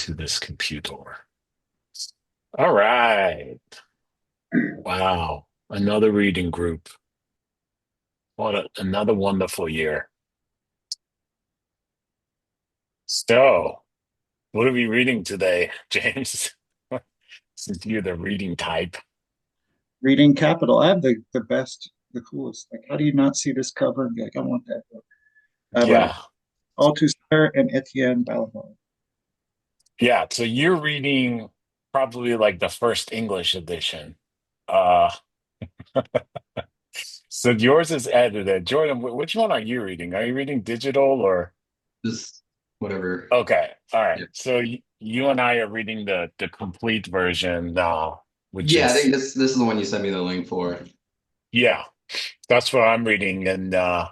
to this computer. All right. Wow. Another reading group. Another wonderful year. So, what are we reading today, James? Since you're the reading type. Reading Capital. I have the best, the coolest. Like, how do you not see this cover and be like, I want that book? Yeah. Althusser and Etienne Balibar. Yeah. So you're reading probably like the first English edition. Uh, so yours is edited. Jordan, which one are you reading? Are you reading digital or? Just whatever. Okay. All right. Yeah. So you and I are reading the complete version now, which Yeah, I think is, this is the one you sent me the link for. yeah, that's what I'm reading. And those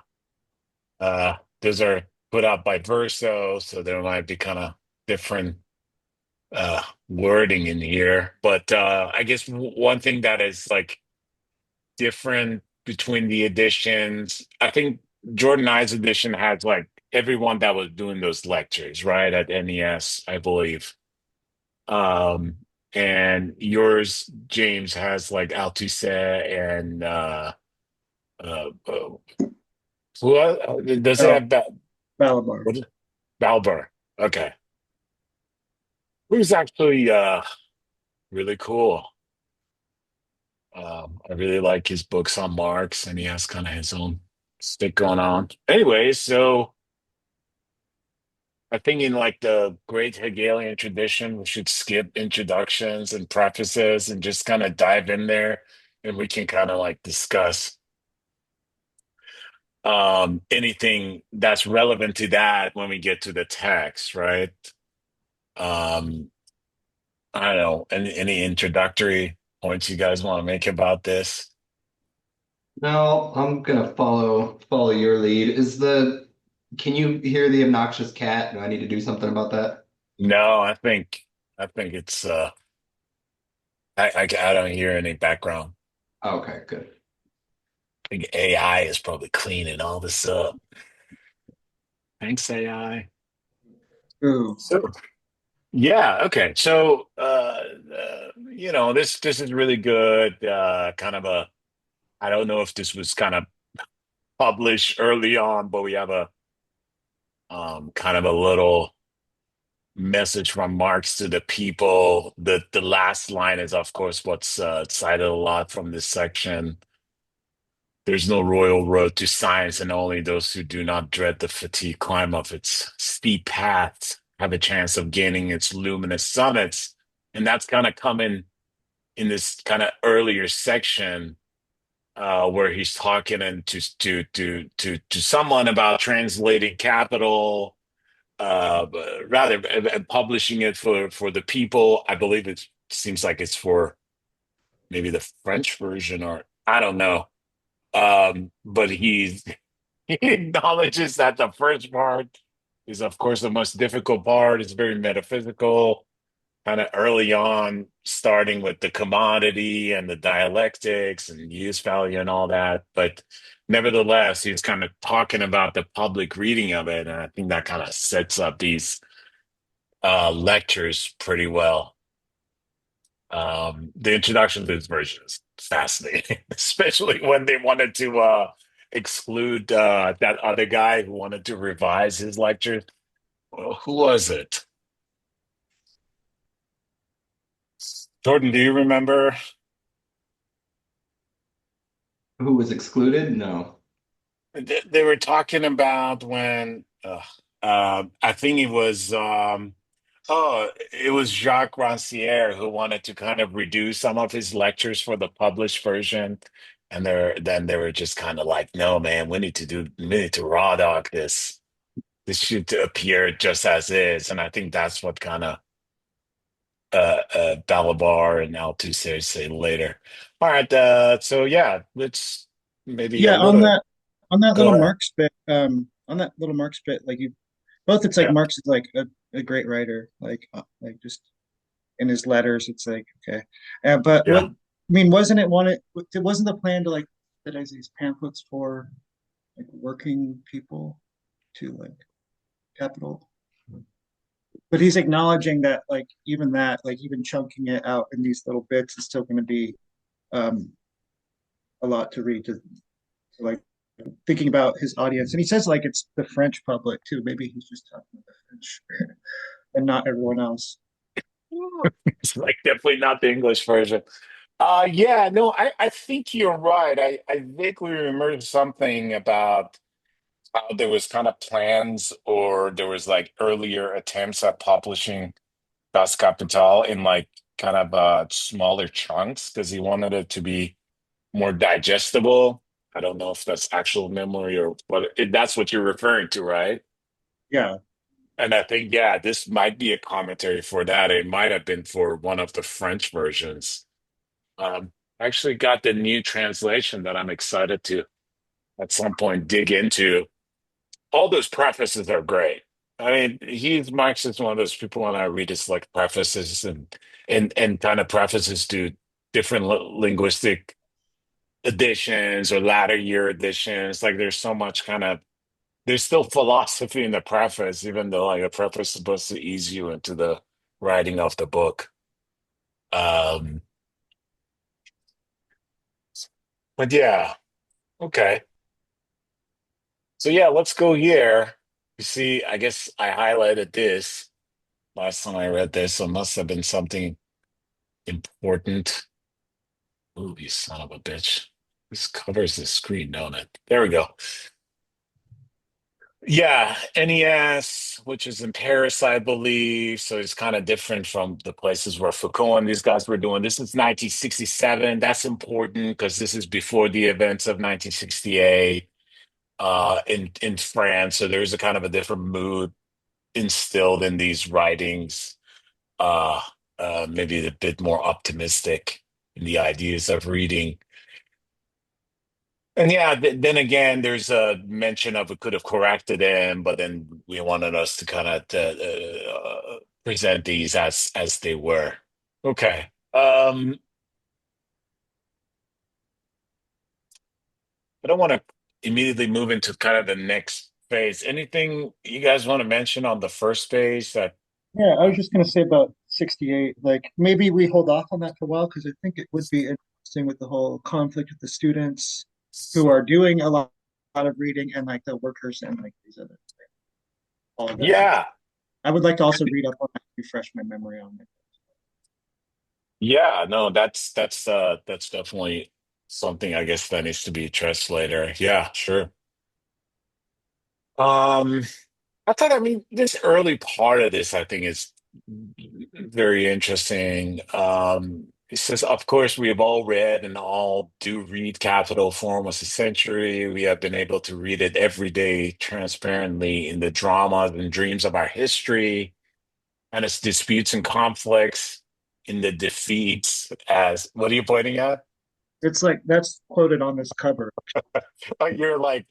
are put out by Verso, so there might be kind of different wording in here. But I guess one thing that is like different between the editions, I think Jordan I's edition has like everyone that was doing those lectures, right, at NES, I believe. Um, and yours, James, has like Althusser and who does it Oh, have that? Balibar. What is Balber? Okay, who's actually really cool. I really like his books on Marx, and he has kind of his own stick going on. Anyway, so I think in like the great Hegelian tradition, we should skip introductions and prefaces and just kind of dive in there, and we can kind of like discuss anything that's relevant to that when we get to the text, right? Um, I don't know, any introductory points you guys want to make about this? No, I'm gonna follow your lead. Can you hear the obnoxious cat? Do I need to do something about that? No, I think it's I don't hear any background. Okay, good. I think AI is probably cleaning all this up. Thanks, AI. Ooh. So yeah, okay. So this is really good. Kind of a I don't know if this was kind of published early on, but we have a kind of a little message from Marx to the people. The last line is, of course, what's cited a lot from this section. There's no royal road to science, and only those who do not dread the fatigue climb of its steep paths have a chance of gaining its luminous summits. And that's kind of coming in this kind of earlier section where he's talking and to someone about translating capital, rather publishing it for the people. I believe it seems like it's for maybe the French version or I don't know. But he acknowledges that the first part is, of course, the most difficult part. It's very metaphysical, kind of early on, starting with the commodity and the dialectics and use value and all that. But nevertheless, he's kind of talking about the public reading of it. And I think that kind of sets up these lectures pretty well. The introduction to this version is fascinating, especially when they wanted to exclude that other guy who wanted to revise his lectures. Well, who was it? Jordan, do you remember? Who was excluded? No. They were talking about when I think it was Jacques Rancière who wanted to kind of reduce some of his lectures for the published version. And they were just kind of like, no, man, we need to raw dog this. This should appear just as is. And I think that's what kind of Balabar and Althusser say later. All right, so yeah, let's maybe a Yeah, little on that go little ahead. Marx bit, on that little Marx bit, like you both, it's like Yeah. Marx is like a great writer, like just in his letters, it's like okay. But what Yeah. I mean, wasn't the plan to like subsidize these pamphlets for like working people to like capital? but he's acknowledging that like even chunking it out in these little bits is still going to be um a lot to read to like thinking about his audience. And he says like it's the French public too. Maybe he's just talking about the French and not everyone else. It's like definitely not the English version. Yeah, no, I think you're right. I vaguely remember something about how there was kind of plans or there was like earlier attempts at publishing Das Kapital in like kind of smaller chunks because he wanted it to be more digestible. I don't know if that's actual memory or what that's what you're referring to, right? Yeah. And I think, yeah, this might be a commentary for that. It might have been for one of the French versions. I actually got the new translation that I'm excited to at some point dig into. All those prefaces are great. I mean, Marx is one of those people when I read his like prefaces and kind of prefaces to different linguistic editions or latter year editions. Like there's so much kind of there's still philosophy in the preface, even though like a preface is supposed to ease you into the writing of the book. Um, but yeah, okay. So yeah, let's go here. You see, I guess I highlighted this last time I read this, so it must have been something important. Ooh, you son of a bitch. This covers the screen, don't it? There we go. Yeah, NES, which is in Paris, I believe. So it's kind of different from the places where Foucault and these guys were doing. This is 1967. That's important because this is before the events of 1968 in France. So there's a kind of a different mood instilled in these writings. Uh, Maybe a bit more optimistic in the ideas of reading. And yeah, then again, there's a mention of it could have corrected him, but then we wanted us to kind of present these as they were. Okay. I don't want to immediately move into kind of the next phase. Anything you guys want to mention on the first phase that Yeah, I was uh, just going to say about 68. Like maybe we hold off on that for a while because I think it would be interesting with the whole conflict with the students who are doing lot of reading and like the workers and like these other all of that. yeah, I would like to also read up on that, refresh my memory on it. yeah, no, that's definitely something I guess that needs to be addressed later. Yeah, sure. Um I mean, this early part of this, I think, is very interesting. It says, of course, we have all read and all do read Capital for almost a century. We have been able to read it every day transparently in the dramas and dreams of our history and its disputes and conflicts, in the defeats as, what are you pointing at? It's like that's quoted on this cover. Oh, you're like,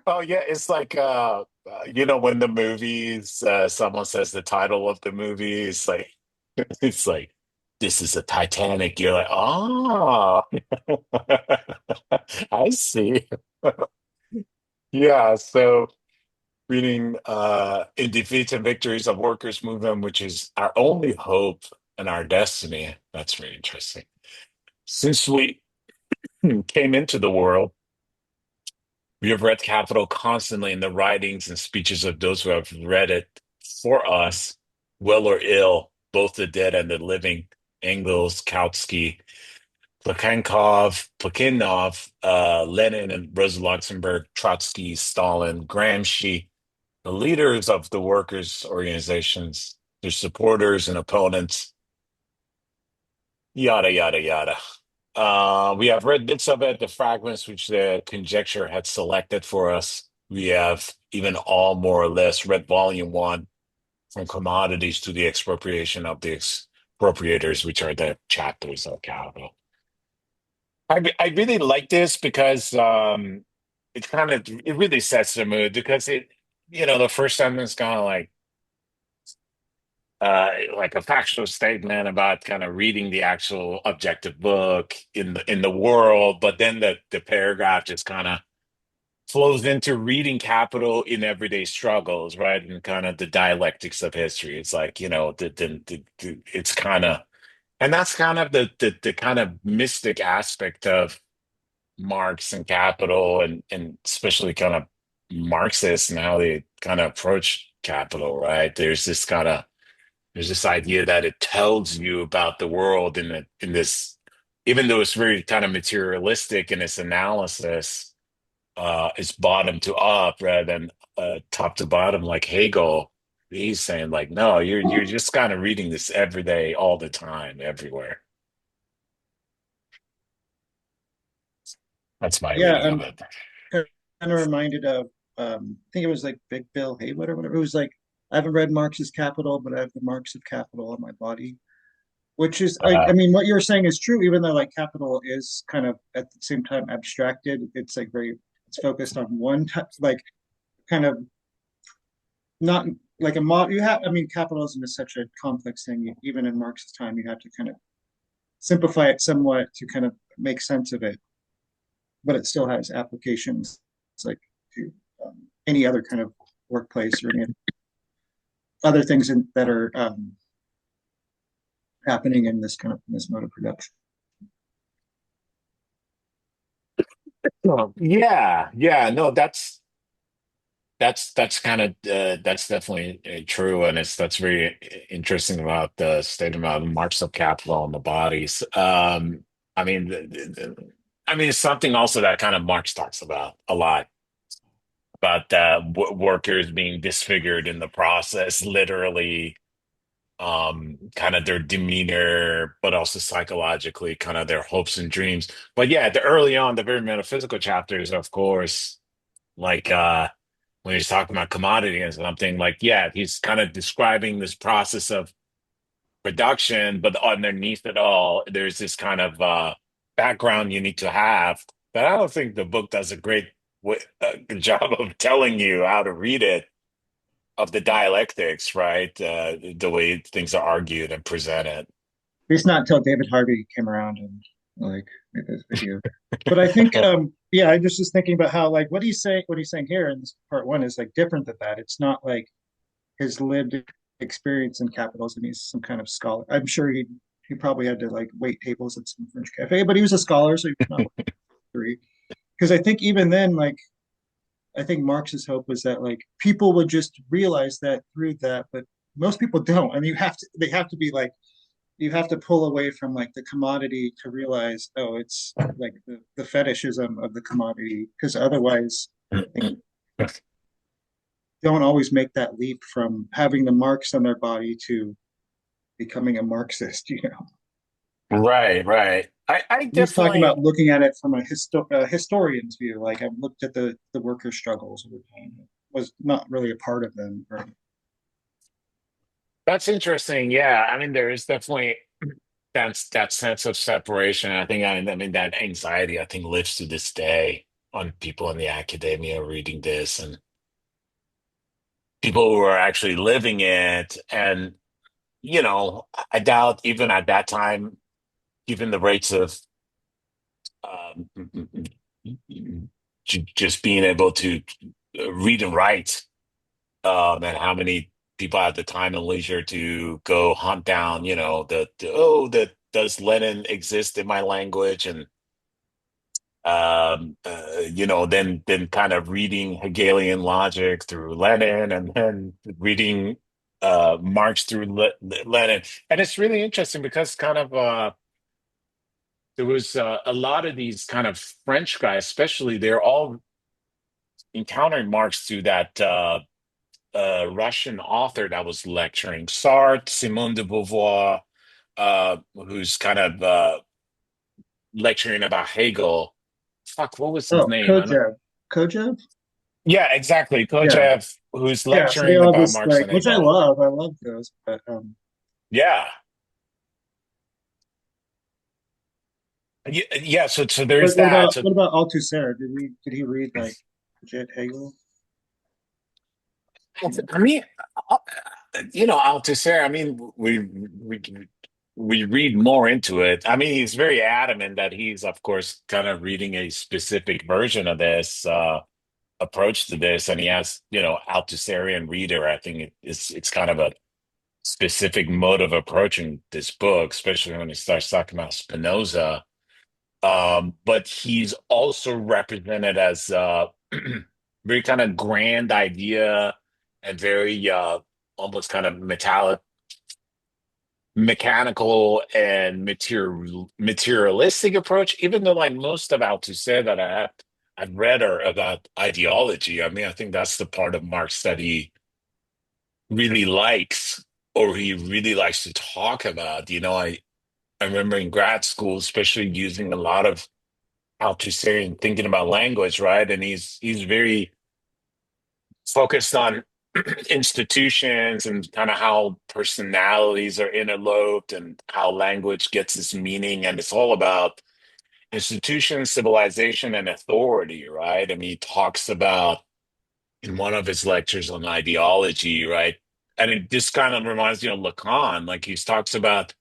oh yeah, it's like when the movies someone says the title of the movie, it's like it's like this is a Titanic. You're like, oh, I see. Yeah, so reading In Defeats and Victories of Workers' Movement, which is our only hope and our destiny. That's very interesting. Since we came into the world, we have read Capital constantly in the writings and speeches of those who have read it for us, well or ill, both the dead and the living, Engels, Kautsky, Plekhanov, Lenin and Rosa Luxemburg, Trotsky, Stalin, Gramsci, the leaders of the workers' organizations, their supporters and opponents, yada, yada, yada. We have read bits of it, the fragments which the conjecture had selected for us. We have even all more or less read volume one from commodities to the expropriation of the expropriators, which are the chapters of capital. I really like this because it really sets the mood because the first sentence kind of like a factual statement about kind of reading the actual objective book in the world, but then the paragraph just kind of flows into reading Capital in everyday struggles, right? And kind of the dialectics of history. It's like, it's kind of, and that's kind of the kind of mystic aspect of Marx and Capital, and especially kind of Marxists and how they kind of approach Capital, right? There's this idea that it tells you about the world in this, even though it's very kind of materialistic in its analysis, it's bottom to up rather than top to bottom like Hegel. He's saying like, no, you're just kind of reading this every day, all the time, everywhere. That's my Yeah, reading of it. kind of reminded of I think it was like Big Bill Haywood or whatever. It was like I haven't read Marx's Capital, but I have the marks of capital on my body. Which is I Uh, mean what you're saying is true, even though like capital is kind of at the same time abstracted. It's like very it's focused on one type, like kind of not like a mod you have I mean capitalism is such a complex thing. Even in Marx's time, you had to kind of simplify it somewhat to kind of make sense of it, but it still has applications. It's like to any other kind of workplace or any other things that are happening in this kind of in this mode of production. yeah, yeah, no, that's kind of that's definitely true, and it's that's very interesting about the statement about marks of capital on the bodies. I mean, I mean, it's something also that kind of Marx talks about a lot about workers being disfigured in the process, literally, kind of their demeanor, but also psychologically, kind of their hopes and dreams. But yeah, the early on, the very metaphysical chapters, of course, like when he's talking about commodity and something, like yeah, he's kind of describing this process of production, but underneath it all, there's this kind of background you need to have. But I don't think the book does a great good job of telling you how to read it, of the dialectics, right? The way things are argued and presented. At least not until David Harvey came around and like made this video. But I think yeah, I just was thinking about how like what he's saying here in this part one is like different than that. It's not like his lived experience in capitalism. He's some kind of scholar. I'm sure he probably had to like wait tables at some French cafe, but he was a scholar, so he was not three. Because I think even then, like I think Marx's hope was that like people would just realize that through that, but most people don't. I mean, they have to be like you have to pull away from like the commodity to realize, oh, it's like the fetishism of the commodity, because otherwise they don't always make that leap from having the marks on their body to becoming a Marxist, you know. Right, right. I He was talking definitely, about looking at it from a historian's view. Like I've looked at the worker struggles over time. Was not really a part of them. Right? that's interesting. Yeah, I mean, there is definitely that sense of separation. I mean, that anxiety, I think, lives to this day on people in the academia reading this, and people who are actually living it. And, I doubt even at that time, even the rates of um, just being able to read and write, and how many people had the time and leisure to go hunt down, that does Lenin exist in my language? And then kind of reading Hegelian logic through Lenin, and then reading Marx through Lenin. And it's really interesting because kind of there was a lot of these kind of French guys, especially, they're all encountering Marx through that Russian author that was lecturing, Sartre, Simone de Beauvoir, who's kind of lecturing about Hegel. Fuck, what was his Oh, name? I don't. Kojev. Yeah, exactly. Yeah, Kojev, who's yeah. So they lecturing all have about this Marx like, and which I Hegel. love. I love those, but Yeah. Yeah, so there's that. So what about Althusser? Did he read like legit Hegel? I mean, uh, Althusser, I mean, we read more into it. I mean, he's very adamant that he's, of course, kind of reading a specific version of this. approach to this, and he has, Althusserian reader. I think it's kind of a specific mode of approaching this book, especially when he starts talking about Spinoza. But he's also represented as very kind of grand idea and very almost kind of mechanical and materialistic approach, even though like most of Althusser that I've read are about ideology. I mean, I think that's the part of Marx that he really likes, or he really likes to talk about. I remember in grad school, especially using a lot of Althusser and thinking about language, right? And he's very focused on institutions and kind of how personalities are interloped and how language gets its meaning. And it's all about institutions, civilization, and authority, right? I mean, he talks about in one of his lectures on ideology, right? And it just kind of reminds me of Lacan. Like he talks about,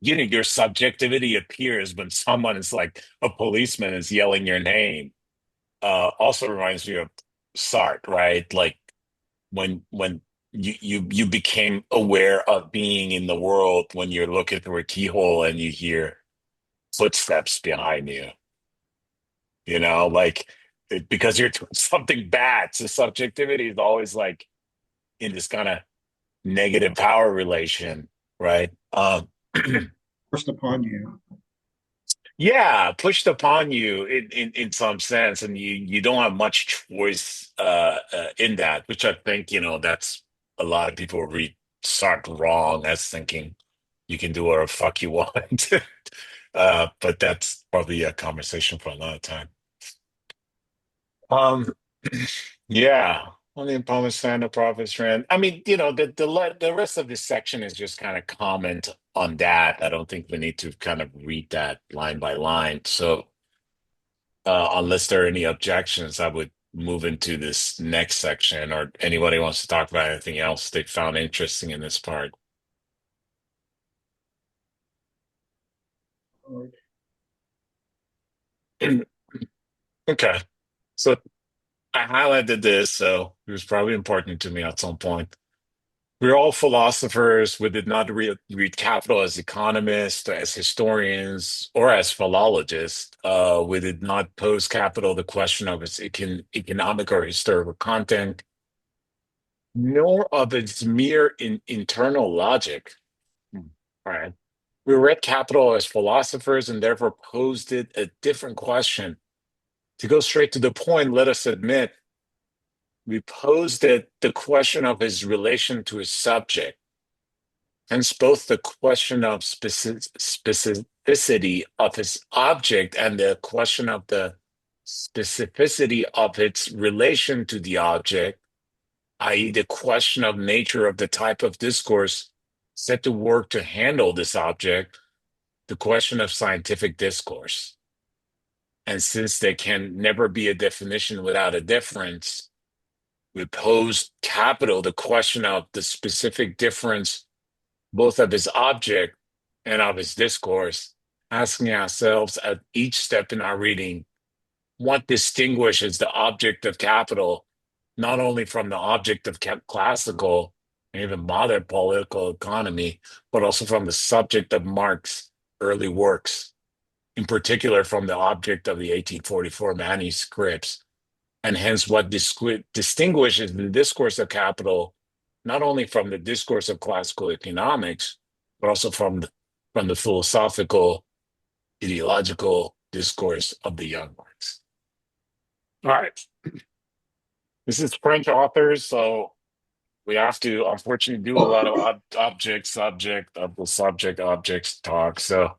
your subjectivity appears when someone is like a policeman is yelling your name. Also reminds me of Sartre, right? Like when you became aware of being in the world when you're looking through a keyhole and you hear footsteps behind you, like because you're doing something bad. So subjectivity is always like in this kind of negative power relation, right? Forced upon you. Yeah, pushed upon you in some sense, and you don't have much choice in that, which I think, that's a lot of people read start wrong as thinking you can do whatever the fuck you want. But that's probably a conversation for another time. Um, yeah, on the Impound Stand, Prophet Strand. I mean, the rest of this section is just kind of comment on that. I don't think we need to kind of read that line by line. So, unless there are any objections, I would move into this next section, or anybody wants to talk about anything else they found interesting in this part. Okay, so I highlighted this, so it was probably important to me at some point. We're all philosophers. We did not read Capital as economists, as historians, or as philologists. We did not pose Capital the question of its economic or historical content, nor of its mere internal logic. Right. We read Capital as philosophers and therefore posed it a different question. To go straight to the point, let us admit we posed it the question of his relation to his subject. Hence, both the question of specificity of his object and the question of the specificity of its relation to the object, i.e., the question of nature of the type of discourse set to work to handle this object, the question of scientific discourse. And since there can never be a definition without a difference, we pose Capital the question of the specific difference both of his object and of his discourse, asking ourselves at each step in our reading, what distinguishes the object of Capital not only from the object of classical and even modern political economy, but also from the subject of Marx's early works, in particular from the object of the 1844 manuscripts, and hence what distinguishes the discourse of Capital not only from the discourse of classical economics, but also from the philosophical, ideological discourse of the young Marx. All right. This is French authors, so we have to unfortunately do a lot of subject, objects talk. So I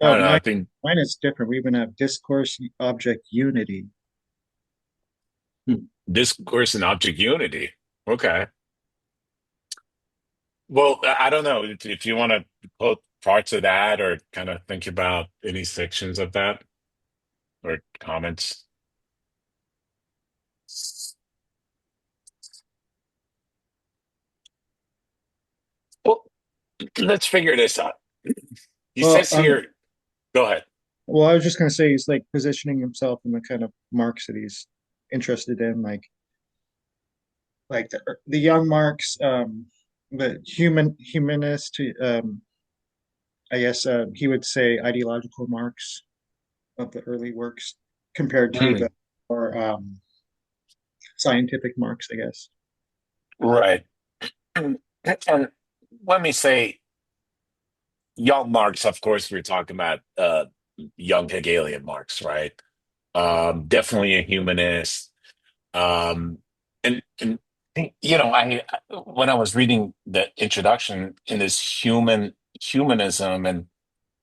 Oh, don't know. I mine, think mine is different. We even have discourse object unity. discourse and object unity. Okay. Well, I don't know if you want to put parts of that or kind of think about any sections of that or comments. Well, let's figure this out. He Well, says here, go ahead. well, I was just going to say he's like positioning himself in the kind of Marxities. interested in, like the young Marx, the humanist, I guess he would say ideological Marx of the early works compared to the Mm, more scientific Marx, I guess. right. And let me say, young Marx, of course, we're talking about young Hegelian Marx, right? Definitely a humanist. Um, and I when I was reading the introduction in this humanism and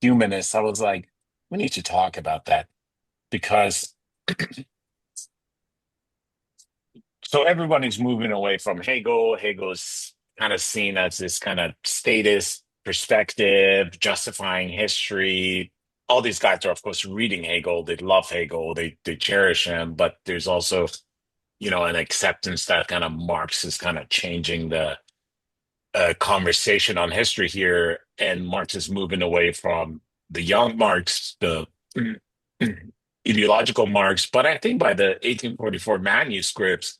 humanists, I was like, we need to talk about that because so everyone is moving away from Hegel. Hegel's kind of seen as this kind of statist perspective, justifying history. All these guys are, of course, reading Hegel. They love Hegel. They cherish him. But there's also, an acceptance that kind of Marx is kind of changing the conversation on history here, and Marx is moving away from the young Marx, the ideological Marx. But I think by the 1844 manuscripts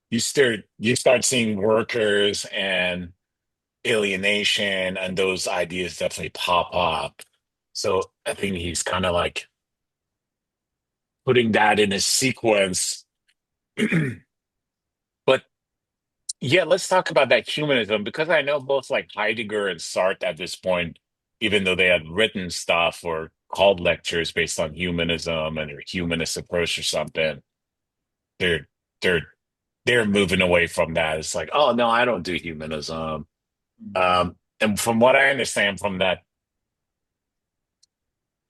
you start seeing workers and alienation and those ideas definitely pop up. So I think he's kind of like putting that in a sequence. But yeah, let's talk about that humanism because I know both like Heidegger and Sartre at this point, even though they had written stuff or called lectures based on humanism and their humanist approach or something, they're they're they're moving away from that. It's like, oh no, I don't do humanism. And from what I understand from that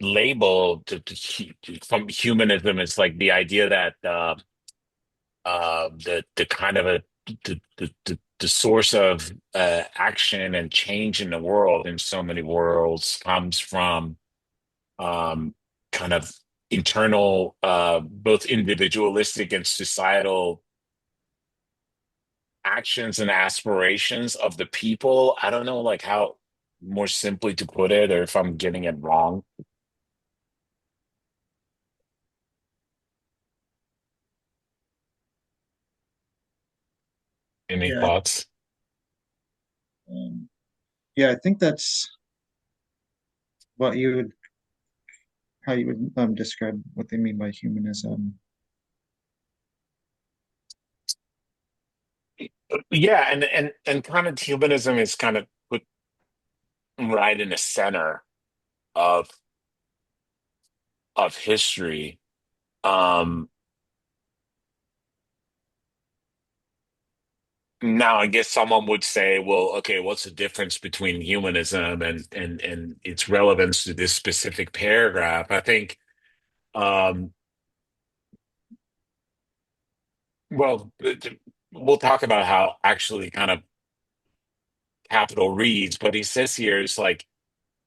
label from humanism, it's like the idea that the kind of the source of action and change in the world in so many worlds comes from um, kind of internal, both individualistic and societal actions and aspirations of the people. I don't know, like how more simply to put it, or if I'm getting it wrong. Any Yeah, thoughts? um, yeah, I think that's what you would how you would describe what they mean by humanism. Yeah, and kind of humanism is kind of put right in the center of history. Um, Now I guess someone would say, well, okay, what's the difference between humanism and its relevance to this specific paragraph? I think, um, well, we'll talk about how actually kind of capital reads, but he says here it's like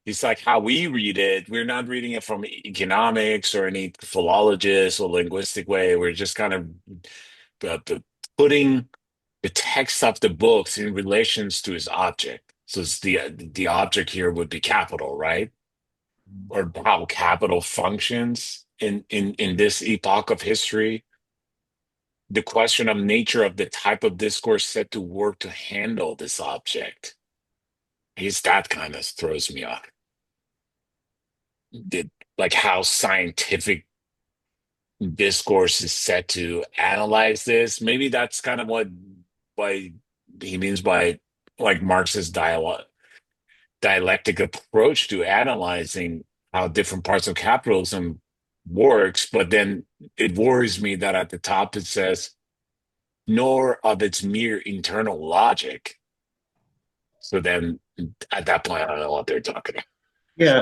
it's like how we read it. We're not reading it from economics or any philologist or linguistic way. We're just kind of putting the text of the books in relations to its object. So it's the object here would be capital, right? Or how capital functions in this epoch of history. The question of nature of the type of discourse set to work to handle this object. I guess that kind of throws me off. Did like how scientific discourse is set to analyze this. Maybe that's kind of what by he means by like Marxist dialectic approach to analyzing how different parts of capitalism works. But then it worries me that at the top it says, nor of its mere internal logic. So then at that point, I don't know what they're talking about. Yeah,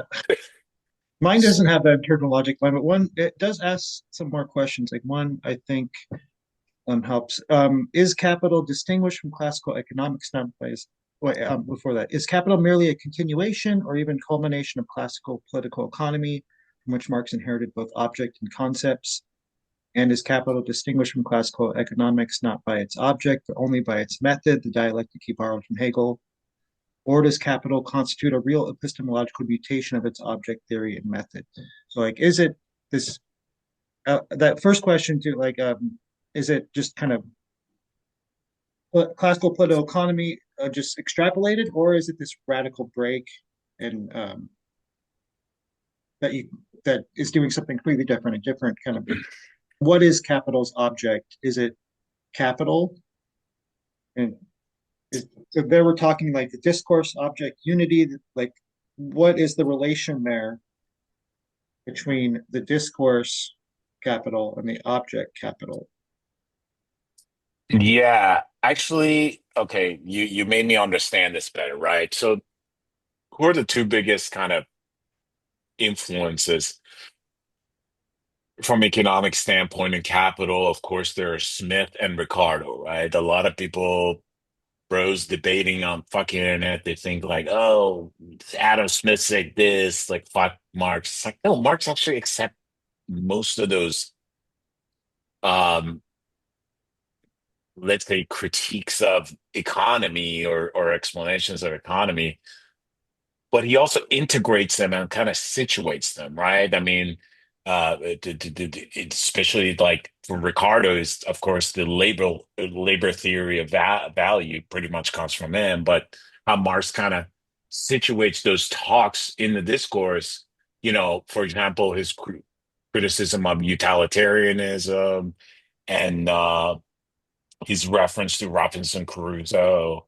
mine doesn't have that internal logic line, but one it does ask some more questions. Like one, I think helps. Is capital distinguished from classical economics standpoints? Wait, before that, is capital merely a continuation or even culmination of classical political economy, from which Marx inherited both object and concepts? And is capital distinguished from classical economics not by its object, but only by its method, the dialectic he borrowed from Hegel? Or does capital constitute a real epistemological mutation of its object theory and method? So, like, is it this that first question to like is it just kind of classical political economy just extrapolated, or is it this radical break and that you that is doing something completely different, a different kind of what is capital's object? Is it capital? And so there we're talking like the discourse object unity, like what is the relation there between the discourse capital and the object capital? Yeah, actually, okay, you made me understand this better, right? So, who are the two biggest kind of influences from economic standpoint in capital? Of course, there are Smith and Ricardo, right? A lot of people, bros debating on fucking internet, they think like, oh, Adam Smith said this, like fuck Marx. It's like, no, Marx actually accept most of those um let's say critiques of economy or explanations of economy, but he also integrates them and kind of situates them, right? I mean, especially like for Ricardo is, of course, the labor theory of value pretty much comes from him, but how Marx kind of situates those talks in the discourse, for example, his criticism of utilitarianism and his reference to Robinson Crusoe,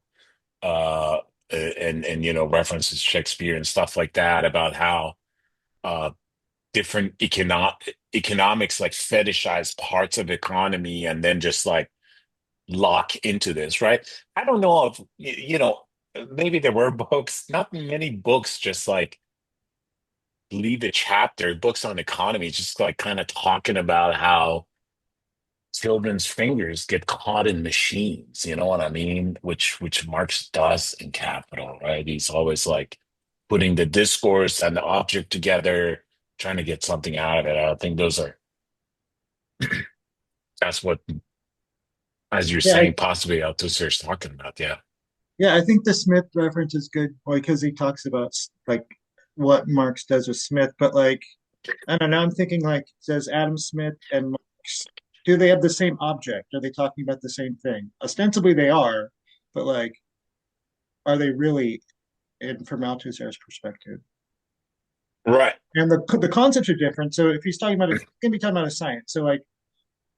uh, and references Shakespeare and stuff like that about how uh, different economics like fetishize parts of economy and then just like lock into this, right? I don't know if maybe there were books, not many books, just like leave a chapter, books on economy, just like kind of talking about how children's fingers get caught in machines, you know what I mean? Which Marx does in Capital, right? He's always like putting the discourse and the object together, trying to get something out of it. I think that's what, as you're Yeah, saying, possibly Althusser is talking about. Yeah. yeah, I think the Smith reference is good because he talks about like what Marx does with Smith, but like I don't know, I'm thinking like says Adam Smith and Marx, do they have the same object? Are they talking about the same thing? Ostensibly they are, but like are they really in from Althusser's perspective? Right. And the concepts are different. So if he's talking about it, he's gonna be talking about a science. So like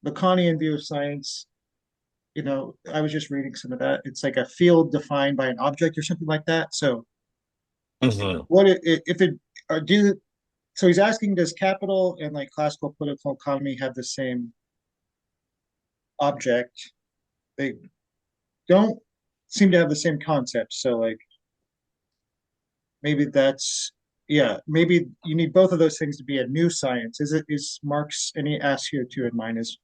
the Kantian view of science, I was just reading some of that. It's like a field defined by an object or something like that. So Hmm. what if it or do so he's asking, does capital and like classical political economy have the same object? They don't seem to have the same concept. So like maybe that's yeah, maybe you need both of those things to be a new science. Is Marx, and he asks here too in mine is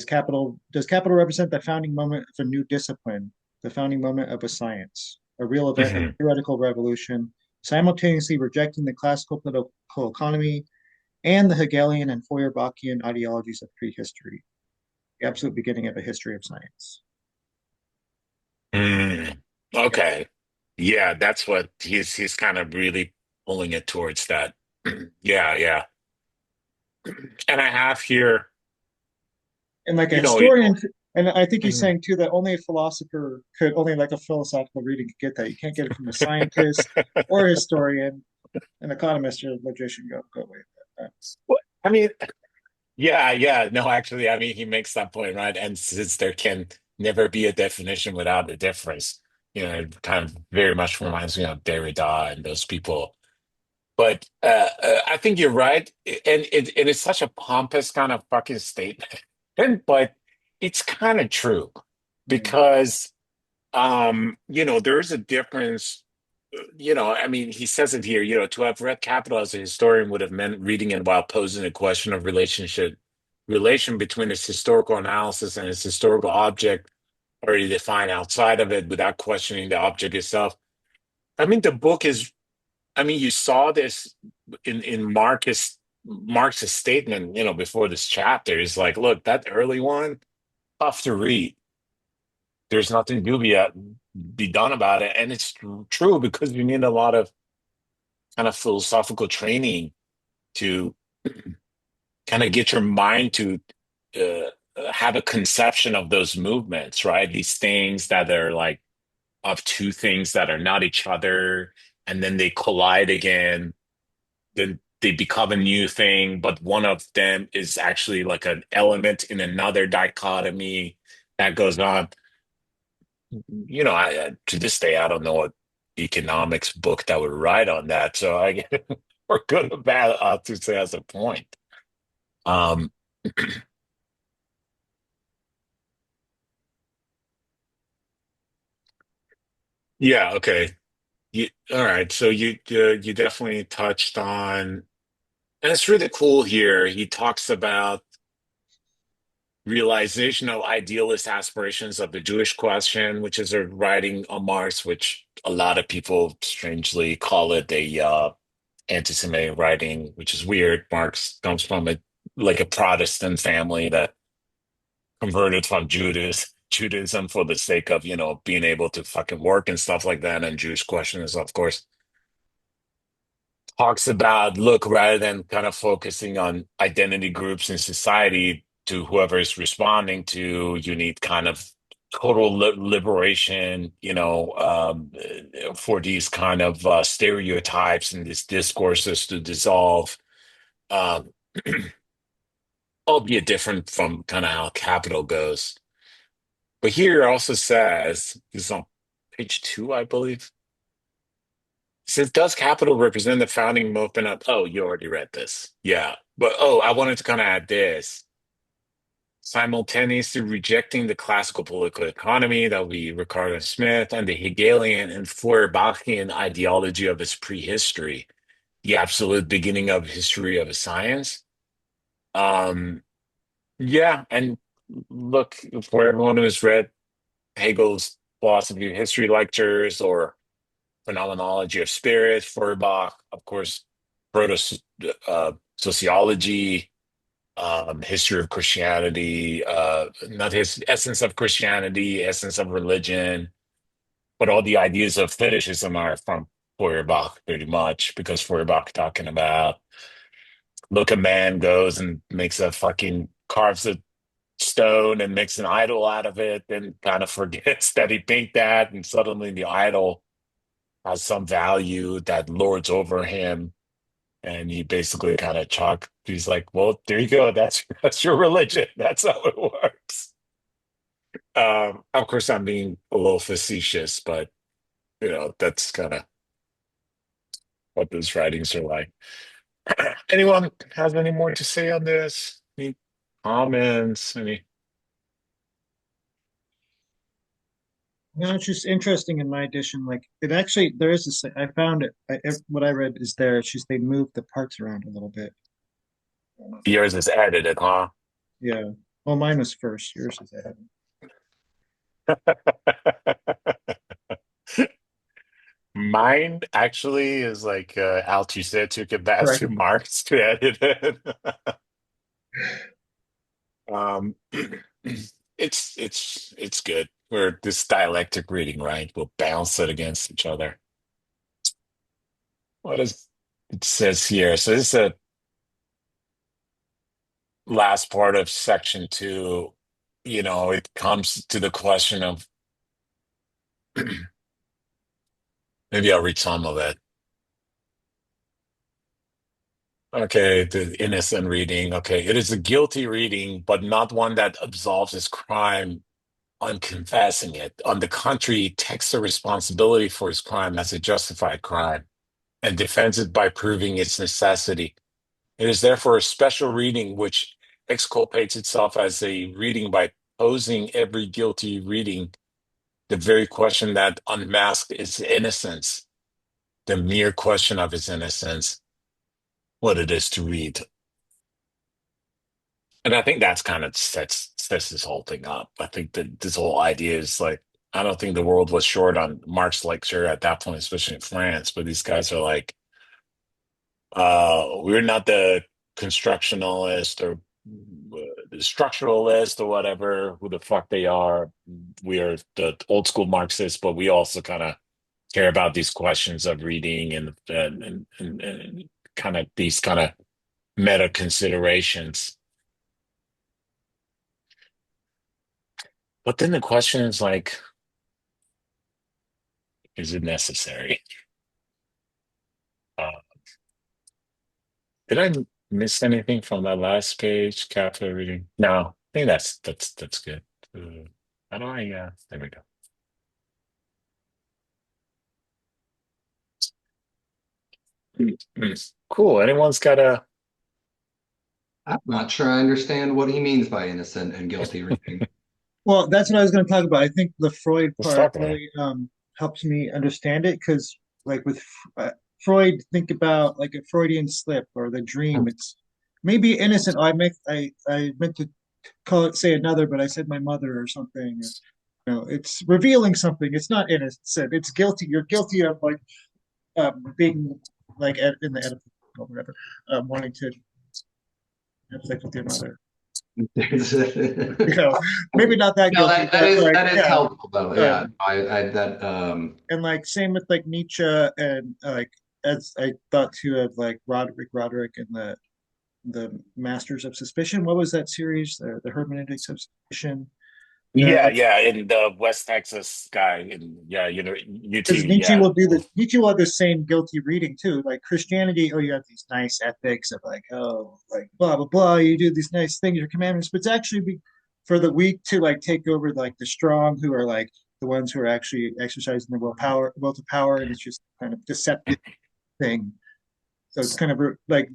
capital does capital represent the founding moment of a new discipline, the founding moment of a science, a real event of Hmm. theoretical revolution, simultaneously rejecting the classical political economy and the Hegelian and Feuerbachian ideologies of prehistory, the absolute beginning of a history of science. Mm. Yeah. Okay. Yeah, that's what he's kind of really pulling it towards that. Yeah, yeah. And I have here, And like a you know, historian, and I think he's mhm. saying too that only a philosopher could, only like a philosophical reading could get that. You can't get it from a scientist or a historian, an economist or a logician. Go away with that. Well, I mean, yeah, yeah. No, actually, I mean, he makes that point, right? And since there can never be a definition without a difference, it kind of very much reminds me of Derrida and those people. But I think you're right, and it is such a pompous kind of fucking statement, but it's kind of true Mm. because there is a difference. I mean, he says it here, to have read Capital as a historian would have meant reading it while posing a question of relation between its historical analysis and its historical object already defined outside of it without questioning the object itself. I mean, the book is, I mean, you saw this in Marx's statement, before this chapter. He's like, look, that early one, tough to read. There's nothing to be done about it. And it's true because you need a lot of kind of philosophical training to kind of get your mind to have a conception of those movements, right? These things that are like of two things that are not each other, and then they collide again, then they become a new thing, but one of them is actually like an element in another dichotomy that goes on. To this day, I don't know what economics book that would write on that. So I we're good or bad to say as a point. Um, yeah, okay. All right. So you definitely touched on, and it's really cool here. He talks about realization of idealist aspirations of the Jewish question, which is a writing on Marx, which a lot of people strangely call it a anti-Semitic writing, which is weird. Marx comes from a Protestant family that converted from Judaism for the sake of, being able to fucking work and stuff like that. And Jewish question is, of course, talks about, look, rather than kind of focusing on identity groups in society to whoever is responding to, you need kind of total liberation, for these kind of stereotypes and these discourses to dissolve, um, albeit different from kind of how capital goes. But here it also says, this is on page 2, I believe. It says, does capital represent the founding movement of, oh, you already read this. Yeah. But, oh, I wanted to kind of add this. Simultaneously rejecting the classical political economy that would be Ricardo Smith and the Hegelian and Feuerbachian ideology of its prehistory, the absolute beginning of history of a science. Um, yeah, and look, for everyone who's read Hegel's philosophy of history lectures or phenomenology of spirit, Feuerbach, of course, proto sociology, history of Christianity, not his essence of Christianity, essence of religion, but all the ideas of fetishism are from Feuerbach pretty much because Feuerbach talking about look, a man goes and makes a fucking carves a stone and makes an idol out of it, then kind of forgets that he paint that, and suddenly the idol has some value that lords over him. And he basically kind of he's like, well, there you go. That's your religion. That's how it works. Of course, I'm being a little facetious, but that's kind of what those writings are like. Anyone has any more to say on this? Any comments? Any? No, it's just interesting in my edition. Like it actually, there is this. I found it. What I read is there. It's just they moved the parts around a little bit. Yours is edited, huh? Yeah. Well, mine was first. Yours is ahead. Mine actually is like Althusser took it back Correct. to Marx to edit it. Um, it's good. We're this dialectic reading, right? We'll bounce it against each other. What is it says here? So this is the last part of section 2. It comes to the question of maybe I'll read some of it. Okay, the innocent reading. Okay, it is a guilty reading, but not one that absolves his crime on confessing it. On the contrary, he takes the responsibility for his crime as a justified crime and defends it by proving its necessity. It is therefore a special reading which exculpates itself as a reading by posing every guilty reading the very question that unmasks its innocence, the mere question of its innocence, what it is to read. And I think that's kind of sets this whole thing up. I think that this whole idea is like, I don't think the world was short on Marx lecture at that point, especially in France, but these guys are like, we're not the constructionalist or the structuralist or whatever, who the fuck they are. We are the old school Marxists, but we also kind of care about these questions of reading and kind of these kind of meta considerations. But then the question is like, is it necessary? Uh, did I miss anything from that last page? Capital reading? No, I think that's good. How do I? There we go. Cool. Anyone's got a? I'm not sure I understand what he means by innocent and guilty reading. Well, that's what I was going to talk about. I think the Freud Let's part talk about it. really helps me understand it because, like with Freud, think about like a Freudian slip or the dream. It's maybe innocent. I meant to call it say another, but I said my mother or something. It's revealing something. It's not innocent. It's guilty. You're guilty of like being like in the Oedipus or whatever, wanting to have sex with your mother. There's You know, maybe not that No, guilty, but like that is yeah. helpful though. Yeah, Um, I that and like same with like Nietzsche and like as I thought too of like Roderick and the Masters of Suspicion. What was that series? The Hermeneutics of Suspicion. Yeah, Uh, yeah, in the West Texas guy, and yeah, UT, because Nietzsche yeah. will do the Nietzsche will have the same guilty reading too. Like Christianity, oh, you have these nice ethics of like, oh, like blah blah blah. You do these nice things, your commandments, but it's actually for the weak to like take over like the strong, who are like the ones who are actually exercising their will to power, and it's just kind of deceptive thing. So it's kind of like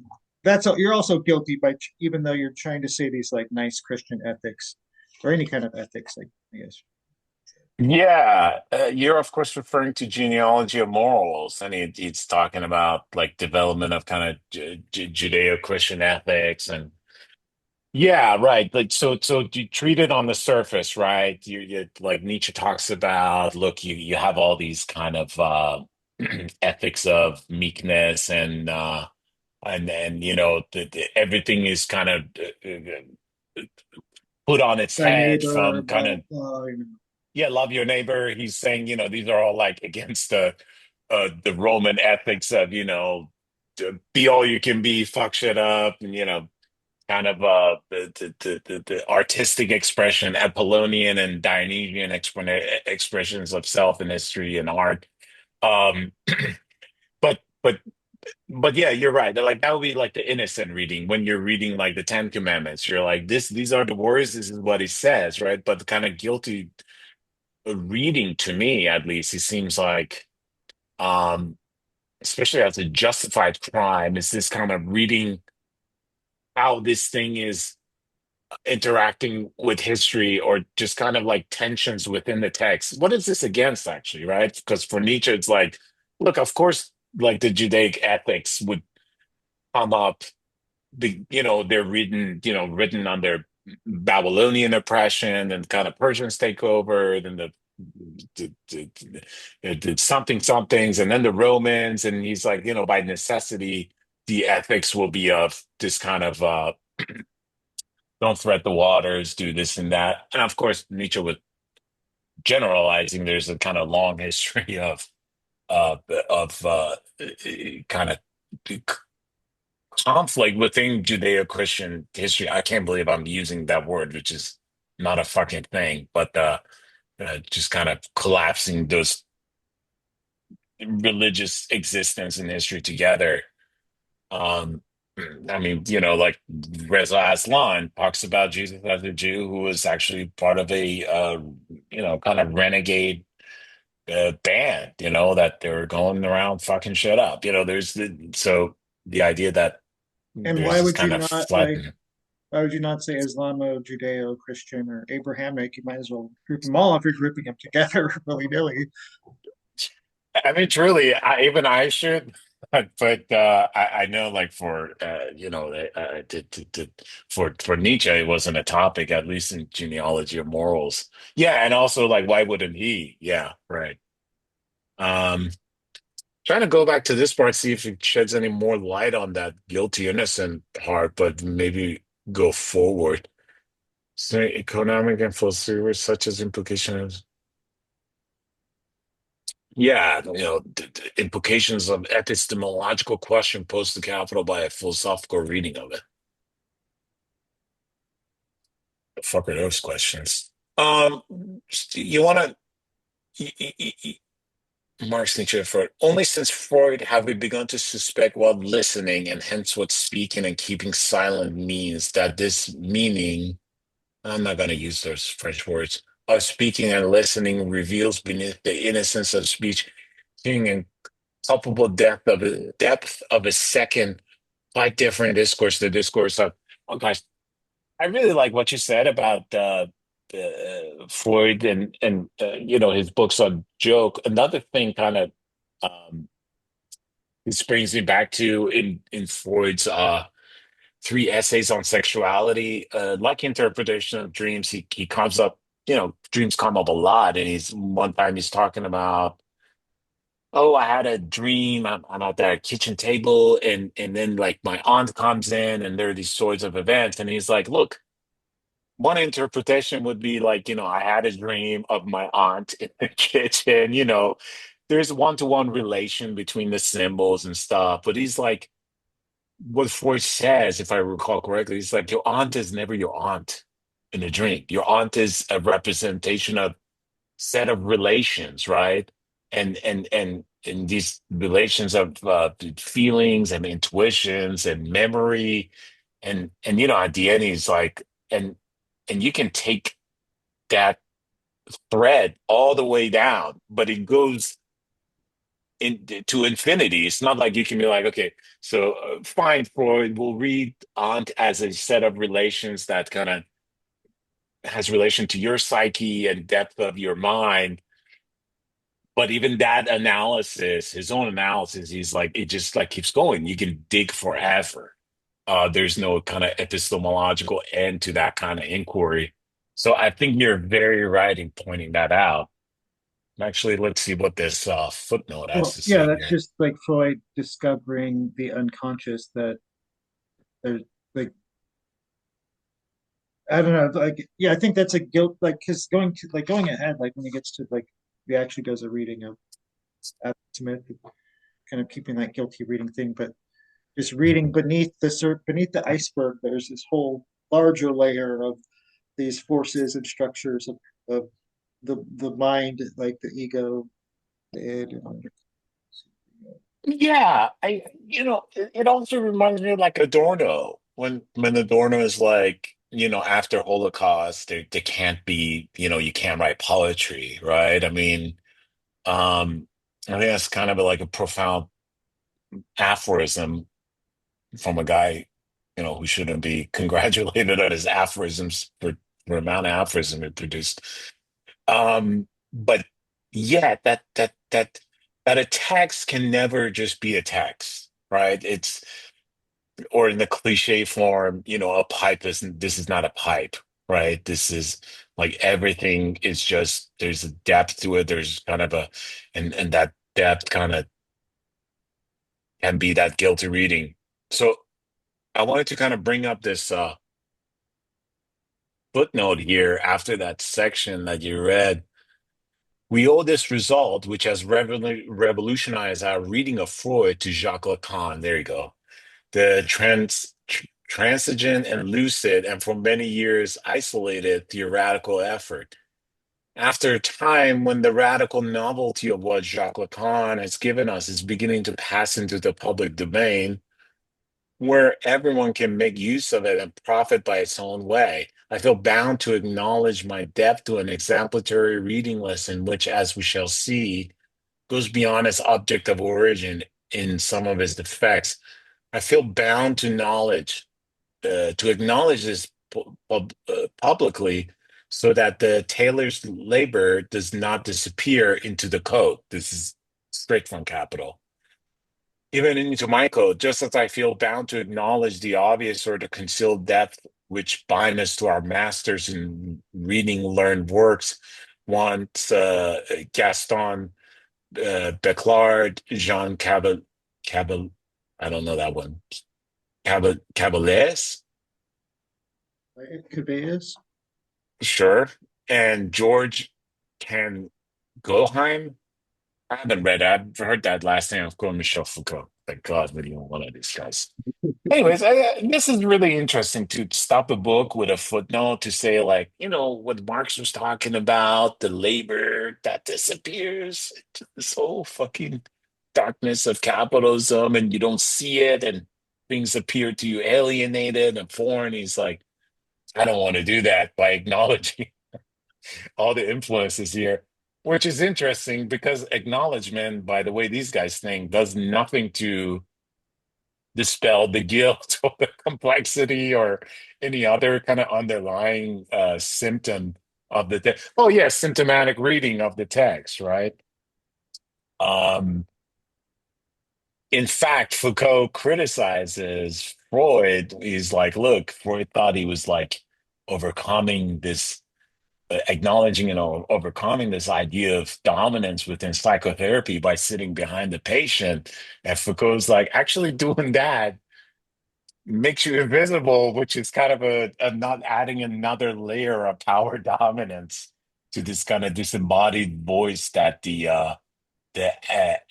you're also guilty by even though you're trying to say these like nice Christian ethics or any kind of ethics, like I guess. Yeah, you're of course referring to genealogy of morals, and it's talking about like development of kind of Judeo-Christian ethics, and yeah, right. Like so you treat it on the surface, right? You like Nietzsche talks about, look, you have all these kind of ethics of meekness and everything is kind of put on its Thy head neighbor, from kind blah of blah. yeah, love your neighbor. He's saying, these are all like against the Roman ethics of, to be all you can be, fuck shit up, and kind of the artistic expression, Apollonian and Dionysian expressions of self in history and art. Um, but but but yeah, you're right. Like that would be like the innocent reading when you're reading like the Ten Commandments. You're like, these are the words, this is what he says, right? But the kind of guilty reading to me, at least, it seems like, um, especially as a justified crime, is this kind of reading how this thing is interacting with history or just kind of like tensions within the text. What is this against, actually, right? Because for Nietzsche, it's like, look, of course, like the Judaic ethics would come up. They're written under Babylonian oppression, and kind of Persians take over, then the something somethings, and then the Romans, and he's like, by necessity, the ethics will be of this kind of don't threat the waters, do this and that. And of course, Nietzsche was generalizing. There's a kind of long history uh, of kind of conflict within Judeo-Christian history. I can't believe I'm using that word, which is not a fucking thing, but just kind of collapsing those religious existence and history together. Um, I mean, like Reza Aslan talks about Jesus as a Jew who was actually part of a, kind of renegade band, that they were going around fucking shit up. So the idea that And there's this kind of flatten. why would you not say Islamo, Judeo, Christian, or Abrahamic? You might as well group them all if you're grouping them together willy nilly. I mean, truly, even I should, but I know, like for for Nietzsche, it wasn't a topic, at least in genealogy of morals. Yeah, and also like, why wouldn't he? Yeah, right. Um, Trying to go back to this part, see if it sheds any more light on that guilty innocent part, but maybe go forward. So economic and philosophy, such as implications. Yeah, implications of epistemological question posed to capital by a philosophical reading of it. The fuck are those questions? Um, you want to Marx Nietzsche and Freud. Only since Freud have we begun to suspect what listening and hence what speaking and keeping silent means, that this meaning, I'm not going to use those French words, of speaking and listening reveals beneath the innocence of speech, seeing and culpable depth of a second, quite different discourse, the discourse of, oh gosh, I really like what you said about Freud and you know his books on joke. Another thing kind of um, this brings me back to in Freud's three essays on sexuality, like interpretation of dreams. He comes up, you know, dreams come up a lot, and he's one time he's talking about, oh, I had a dream. I'm at the kitchen table, and then like my aunt comes in, and there are these sorts of events, and he's like, look. One interpretation would be like, you know, I had a dream of my aunt in the kitchen, you know, there's one-to-one relation between the symbols and stuff. But he's like, what Freud says, if I recall correctly, he's like, your aunt is never your aunt in a dream. Your aunt is a representation of set of relations, right? And these relations of feelings and intuitions and memory, and you know, at the end, he's like, and you can take that thread all the way down, but it goes to infinity. It's not like you can be like, okay, so fine, Freud, we'll read Aunt as a set of relations that kind of has relation to your psyche and depth of your mind. But even that analysis, his own analysis, he's like, it just like keeps going. You can dig forever. There's no kind of epistemological end to that kind of inquiry. So I think you're very right in pointing that out. Actually, let's see what this footnote has Well, to yeah, say that's here. just like Freud discovering the unconscious that there's like I don't know, like yeah, I think that's a guilt like because going ahead, like when he gets to like he actually does a reading of Adam Smith, kind of keeping that guilty reading thing, but just reading beneath the iceberg, there's this whole larger layer of these forces and structures of the mind, like the ego, the id, and Yeah, you know, it also reminds me of like Adorno when Adorno is like, you know, after Holocaust, there can't be, you know, you can't write poetry, right? I mean, I think that's kind of like a profound aphorism from a guy, you know, who shouldn't be congratulated on his aphorisms for the amount of aphorism it produced. But yeah, that a text can never just be a text, right? It's or in the cliche form, you know, a pipe isn't this is not a pipe, right? This is like everything is just there's a depth to it. There's kind of a and that depth kind of can be that guilty reading. So I wanted to kind of bring up this footnote here after that section that you read. We owe this result, which has revolutionized our reading of Freud, to Jacques Lacan. There you go. The transigent and lucid, and for many years isolated theoretical effort. After a time when the radical novelty of what Jacques Lacan has given us is beginning to pass into the public domain, where everyone can make use of it and profit by its own way. I feel bound to acknowledge my depth to an exemplary reading lesson, which, as we shall see, goes beyond its object of origin in some of its defects. I feel bound to acknowledge this publicly so that the tailor's labor does not disappear into the code. This is straight from Capital. Even into my code, just as I feel bound to acknowledge the obvious or the concealed depth which bind us to our masters in reading learned works, once Gaston Beclard, Jean Cabal, I don't know that one, Caballés, it could be is. sure, and George Can Goheim. I haven't read it. I've heard that last name of course, Michel Foucault. Thank God we didn't want to discuss. Anyways, this is really interesting to stop a book with a footnote to say, like, what Marx was talking about, the labor that disappears, this whole fucking darkness of capitalism, and you don't see it, and things appear to you alienated and foreign. He's like, I don't want to do that by acknowledging all the influences here, which is interesting because acknowledgement, by the way these guys think, does nothing to dispel the guilt or the complexity or any other kind of underlying symptom of the text. Oh, yes, symptomatic reading of the text, right? Um, in fact, Foucault criticizes Freud. He's like, look, Freud thought he was like overcoming this, acknowledging and overcoming this idea of dominance within psychotherapy by sitting behind the patient. And Foucault's like, actually doing that makes you invisible, which is kind of a not adding another layer of power dominance to this kind of disembodied voice that the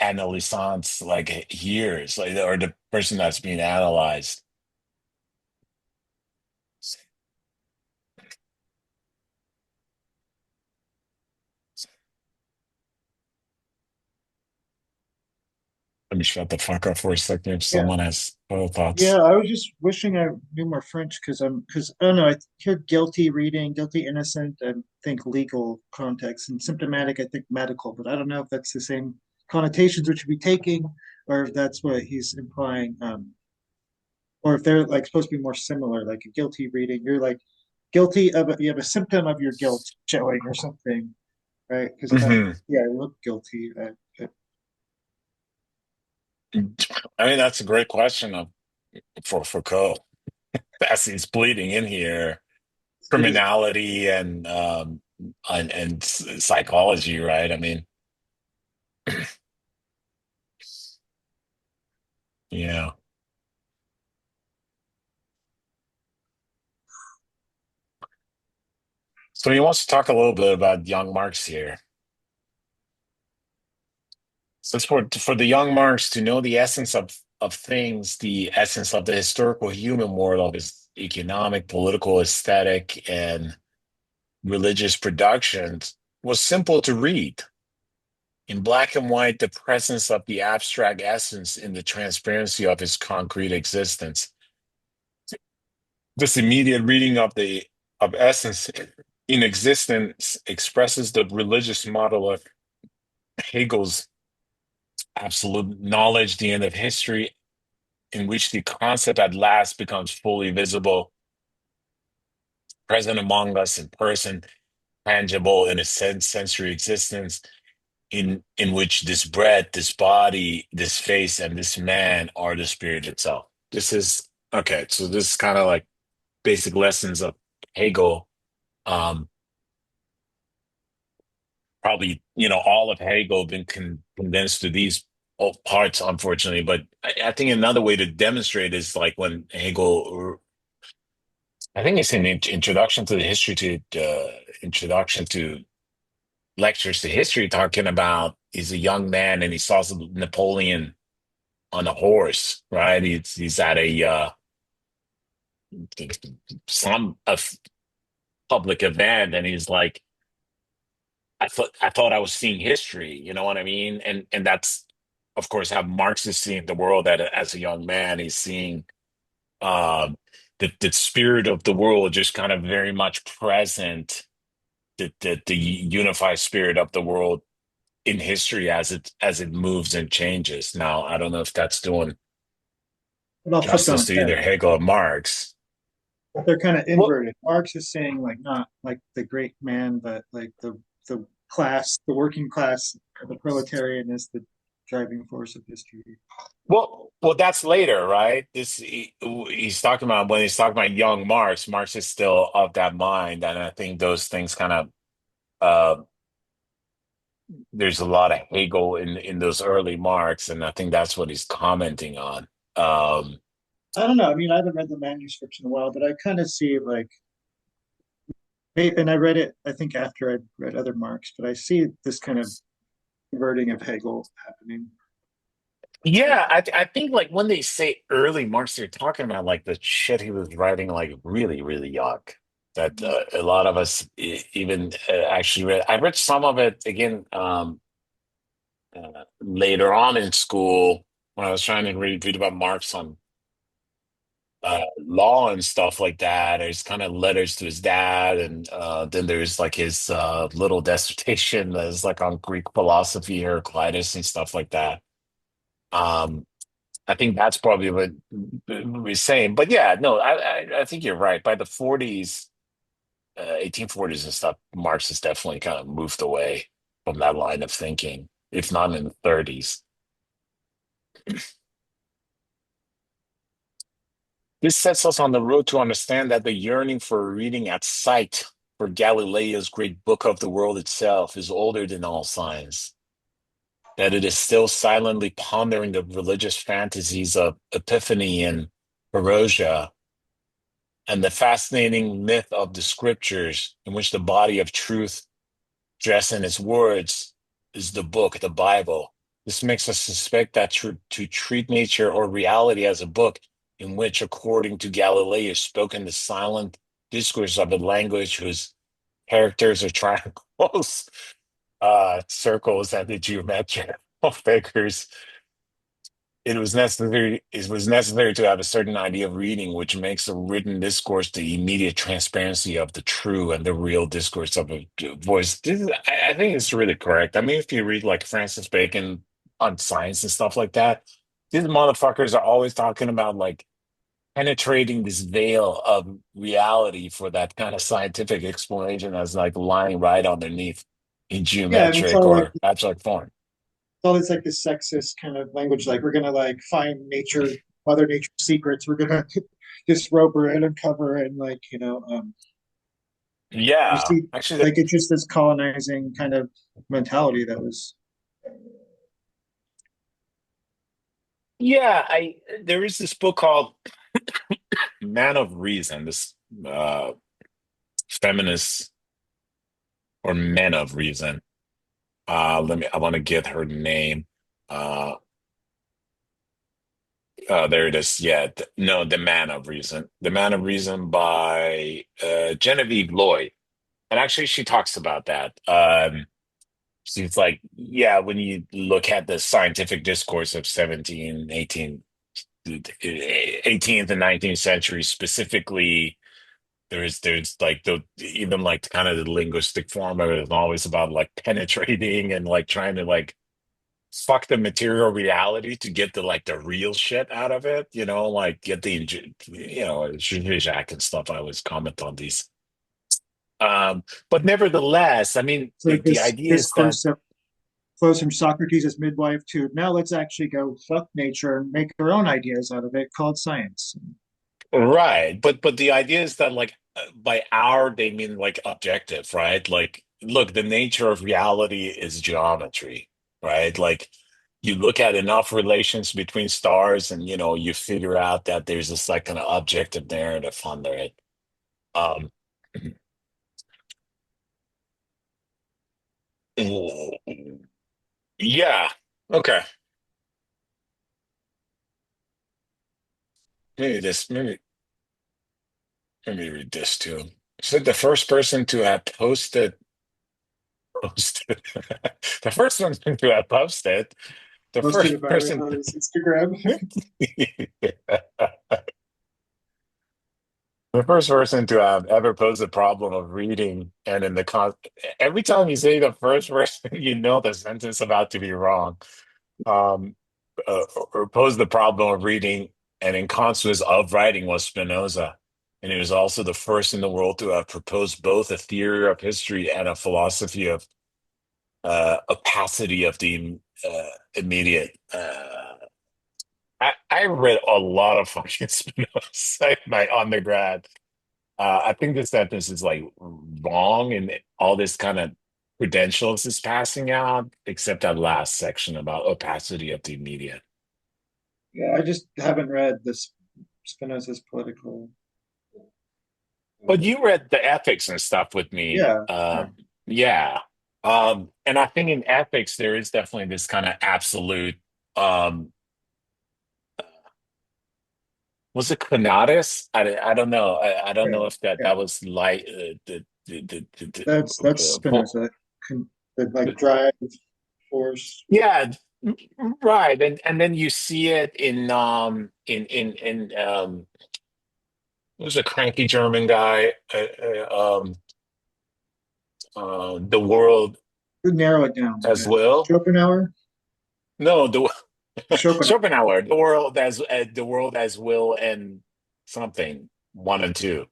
analysance like hears, like, or the person that's being analyzed. Let me shut the fuck up for a second if Yeah. someone has other Yeah, thoughts. I was just wishing I knew more French because I don't know, I hear guilty reading, guilty innocent, and think legal context, and symptomatic, I think medical, but I don't know if that's the same connotations we should be taking, or if that's what he's implying, or if they're like supposed to be more similar, like a guilty reading, you're like guilty of you have a symptom of your guilt showing or something, right? Because Mhm. yeah, I look guilty. I mean, that's a great question for Foucault. As he's bleeding in here, It is. criminality and psychology, right? I mean, yeah. So he wants to talk a little bit about young Marx here. So for the young Marx to know the essence of things, the essence of the historical human world of his economic, political, aesthetic, and religious productions was simple to read. In black and white, the presence of the abstract essence in the transparency of his concrete existence. This immediate reading of essence in existence expresses the religious model of Hegel's absolute knowledge, the end of history, in which the concept at last becomes fully visible, present among us in person, tangible in a sensory existence, in which this breath, this body, this face, and this man are the spirit itself. This is okay. So this is kind of like basic lessons of Hegel. Um, Probably all of Hegel been condensed to these parts, unfortunately. But I think another way to demonstrate is like when Hegel, I think it's in Introduction to the History Introduction to Lectures to History, talking about he's a young man and he saw Napoleon on a horse, right? He's at some public event, and he's like, I thought I was seeing history. You know what I mean? And that's of course how Marx is seeing the world. That as a young man, he's seeing um, the spirit of the world just kind of very much present. The unified spirit of the world in history as it moves and changes. Now, I don't know if that's doing But I'll flip on justice its to head. either Hegel or Marx. But they're kind of Well, inverted. Marx is saying like not like the great man, but like the class, the working class, the proletarian is the driving force of history. well, that's later, right? He's talking about when he's talking about young Marx. Marx is still of that mind, and I think those things kind of there's a lot of Hegel in those early Marx, and I think that's what he's commenting on. Um, I don't know. I mean, I haven't read the manuscripts in a while, but I kind of see like, and I read it, I think after I read other Marx, but I see this kind of converting of Hegel happening. Yeah, I think like when they say early Marx, they're talking about like the shit he was writing like really, really young. That a lot of us even actually read. I read some of it again later on in school when I was trying to read about Marx on law and stuff like that. There's kind of letters to his dad, and then there's like his little dissertation that's like on Greek philosophy, Heraclitus, and stuff like that. Um, I think that's probably what we're saying. But yeah, no, I think you're right. By the 40s, 1840s and stuff, Marx has definitely kind of moved away from that line of thinking, if not in the 30s. This sets us on the road to understand that the yearning for reading at sight for Galileo's great book of the world itself is older than all science, that it is still silently pondering the religious fantasies of Epiphany and Perugia and the fascinating myth of the scriptures in which the body of truth dressed in its words is the book, the Bible. This makes us suspect that to treat nature or reality as a book in which, according to Galileo, is spoken the silent discourse of a language whose characters are triangles, circles, and the geometrical figures, it was necessary to have a certain idea of reading, which makes a written discourse the immediate transparency of the true and the real discourse of a voice. I think it's really correct. I mean, if you read like Francis Bacon on science and stuff like that, these motherfuckers are always talking about like penetrating this veil of reality for that kind of scientific explanation that's like lying right underneath in Yeah, and it's geometric all like or abstract form. all this like this sexist kind of language, like we're gonna like find nature, Mother Nature secrets. We're gonna disrobe her and uncover and like you Yeah, see actually, like it's just this colonizing kind of mentality that was yeah, I there is this book called Man of Reason, this feminist or Men of Reason. I want to get her name. Uh, there it is. Yeah, no, The Man of Reason. The Man of Reason by Genevieve Lloyd. And actually, she talks about that. She's like, yeah, when you look at the scientific discourse of 18th and 19th century, specifically there's like the even like kind of the linguistic form of it is always about like penetrating and like trying to like fuck the material reality to get the like the real shit out of it, like get the Zizek and stuff. I always comment on these. But nevertheless, I mean so like the this idea is that discourse that flows from Socrates' midwife to now let's actually go fuck nature and make our own ideas out of it called science. right, but the idea is that like by our they mean like objective, right? Like, look, the nature of reality is geometry, right? Like you look at enough relations between stars and you figure out that there's this like kind of objective narrative under it. Um yeah. Okay. Maybe read this too. Said the first person to have posted the first person to have posted the Posted first about it person on his Instagram. the first person to have ever posed the problem of reading and in the every time you say the first person the sentence about to be wrong. um or posed the problem of reading and in consequence of writing was Spinoza, and he was also the first in the world to have proposed both a theory of history and a philosophy of opacity of the immediate. I read a lot of fucking Spinoza in my undergrad. I think this sentence is like wrong, and all this kind of credentials is passing out, except that last section about opacity of the immediate. Yeah, I just haven't read this Spinoza's political. But you read the ethics and stuff with me. Yeah, yeah. Yeah. And I think in ethics, there is definitely this kind of absolute. Was it Conatus? I don't know. I don't Yeah, know if that yeah. that was like That's Spinoza. The like drive, force. yeah, right. And then you see it in who's a cranky German guy? The world Narrow it down a as bit. will. Schopenhauer. No, the Schopenhauer. Schopenhauer, the world as will and something one and two.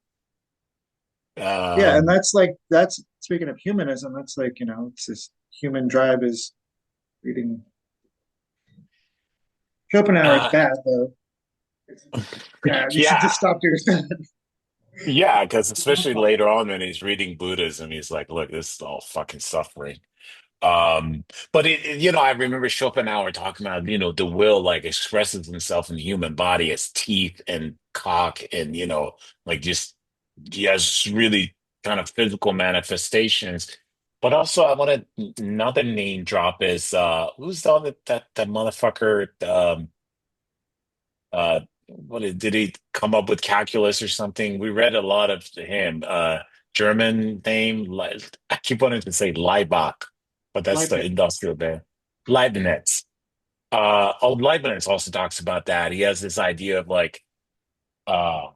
Yeah, and Um, that's speaking of humanism. That's like it's this human drive is reading Schopenhauer. It's uh, bad though. It's bad. You should yeah, just stop doing that. yeah, because especially later on when he's reading Buddhism, he's like, "Look, this is all fucking suffering." But I remember Schopenhauer talking about, the will like expresses himself in the human body as teeth and cock and, like just he has really kind of physical manifestations. But also I wanted another name drop is who's the other that motherfucker did he come up with calculus or something? We read a lot of him. German name, I keep wanting to say Leibach, but that's the Leibniz. industrial band. Leibniz. Leibniz also talks about that. He has this idea of like, uh,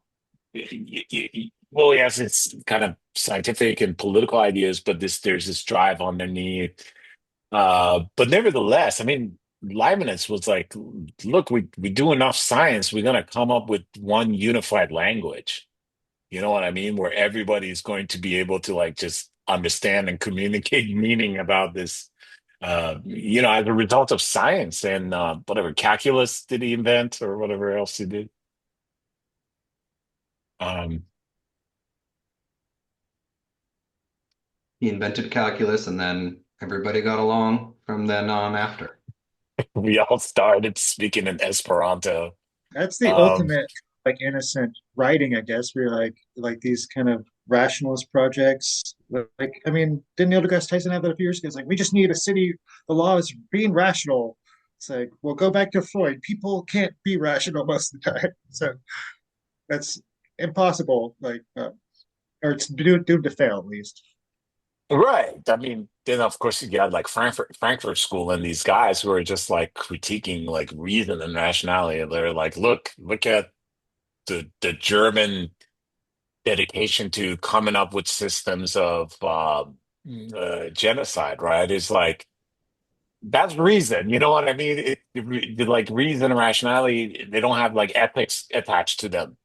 well, he has its kind of scientific and political ideas, but there's this drive underneath. But nevertheless, I mean, Leibniz was like, look, we do enough science, we're gonna come up with one unified language. You know what I mean? Where everybody's going to be able to like just understand and communicate meaning about this. As a result of science and whatever calculus did he invent or whatever else he did. Um, He invented calculus, and then everybody got along from then on after. we all started speaking in Esperanto. That's the Um, ultimate like innocent writing, I guess. Where like these kind of rationalist projects. Like I mean, didn't Neil deGrasse Tyson have that a few years ago? It's like we just need a city. The law is being rational. It's like, well, go back to Freud. People can't be rational most of the time, so that's impossible. Like, or it's doomed to fail at least. Right. I mean, then of course you got like Frankfurt School and these guys who are just like critiquing like reason and rationality. And they're like, look at the German dedication to coming up with systems of genocide, right? It's like that's reason. You know what I mean? Like reason and rationality, they don't have like ethics attached to them.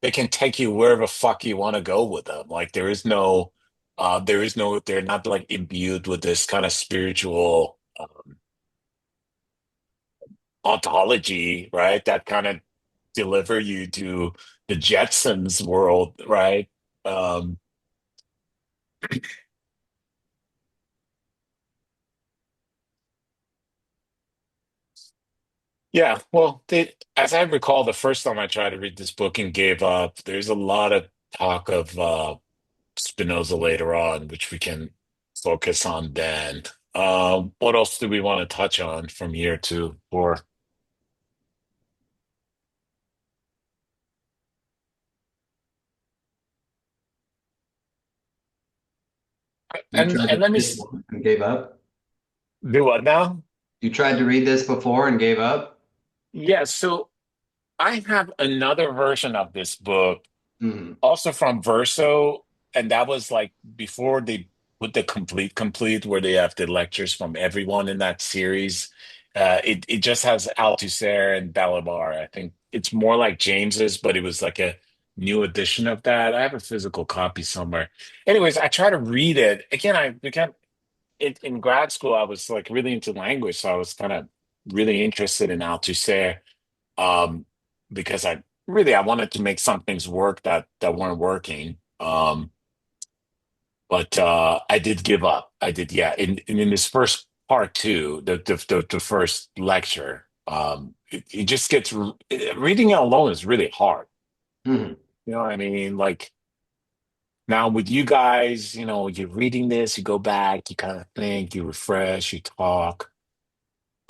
They can take you wherever fuck you want to go with them. Like they're not like imbued with this kind of spiritual ontology, right? That kind of deliver you to the Jetsons world, right? Um, yeah, well, as I recall, the first time I tried to read this book and gave up, there's a lot of talk of Spinoza later on, which we can focus on then. What else do we want to touch on from here to four? You And tried to and let me read this one and gave up? do what now? You tried to read this before and gave up? Yeah, so I have another version of this book, Hmm. also from Verso, and that was like before they put the complete where they have the lectures from everyone in that series. It just has Althusser and Balabar. I think it's more like James's, but it was like a new edition of that. I have a physical copy somewhere. Anyways, I try to read it again. I began in grad school. I was like really into language, so I was kind of really interested in Althusser um, because I wanted to make some things work that weren't working. But I did give up. I did, yeah. In this first part too, the first lecture, it just gets reading it alone is really hard. Hmm. You know what I mean? Like now with you guys, you're reading this, you go back, you kind of think, you refresh, you talk.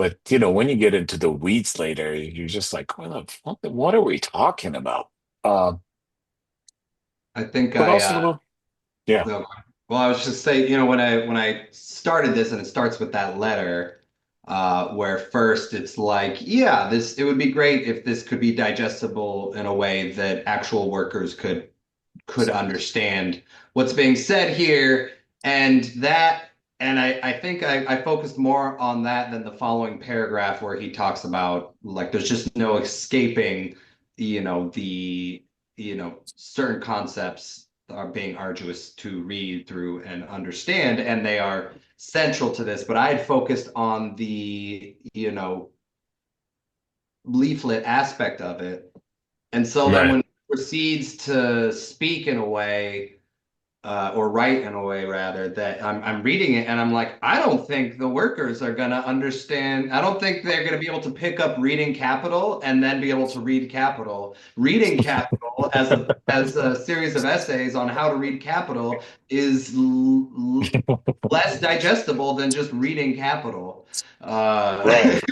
But you know, when you get into the weeds later, you're just like, what are we talking about? Um, I think but I also, yeah, no. Well, I was just saying, you know, when I started this, and it starts with that letter, where first it's like, yeah, this it would be great if this could be digestible in a way that actual workers could understand what's being said here, and that, and I think I focused more on that than the following paragraph where he talks about like there's just no escaping, the certain concepts are being arduous to read through and understand, and they are central to this. But I had focused on the leaflet aspect of it, and so then right. when it proceeds to speak in a way, or write in a way rather, that I'm reading it and I'm like, I don't think the workers are gonna understand. I don't think they're gonna be able to pick up reading capital and then be able to read capital. Reading capital as a series of essays on how to read capital is less digestible than just reading capital. Right.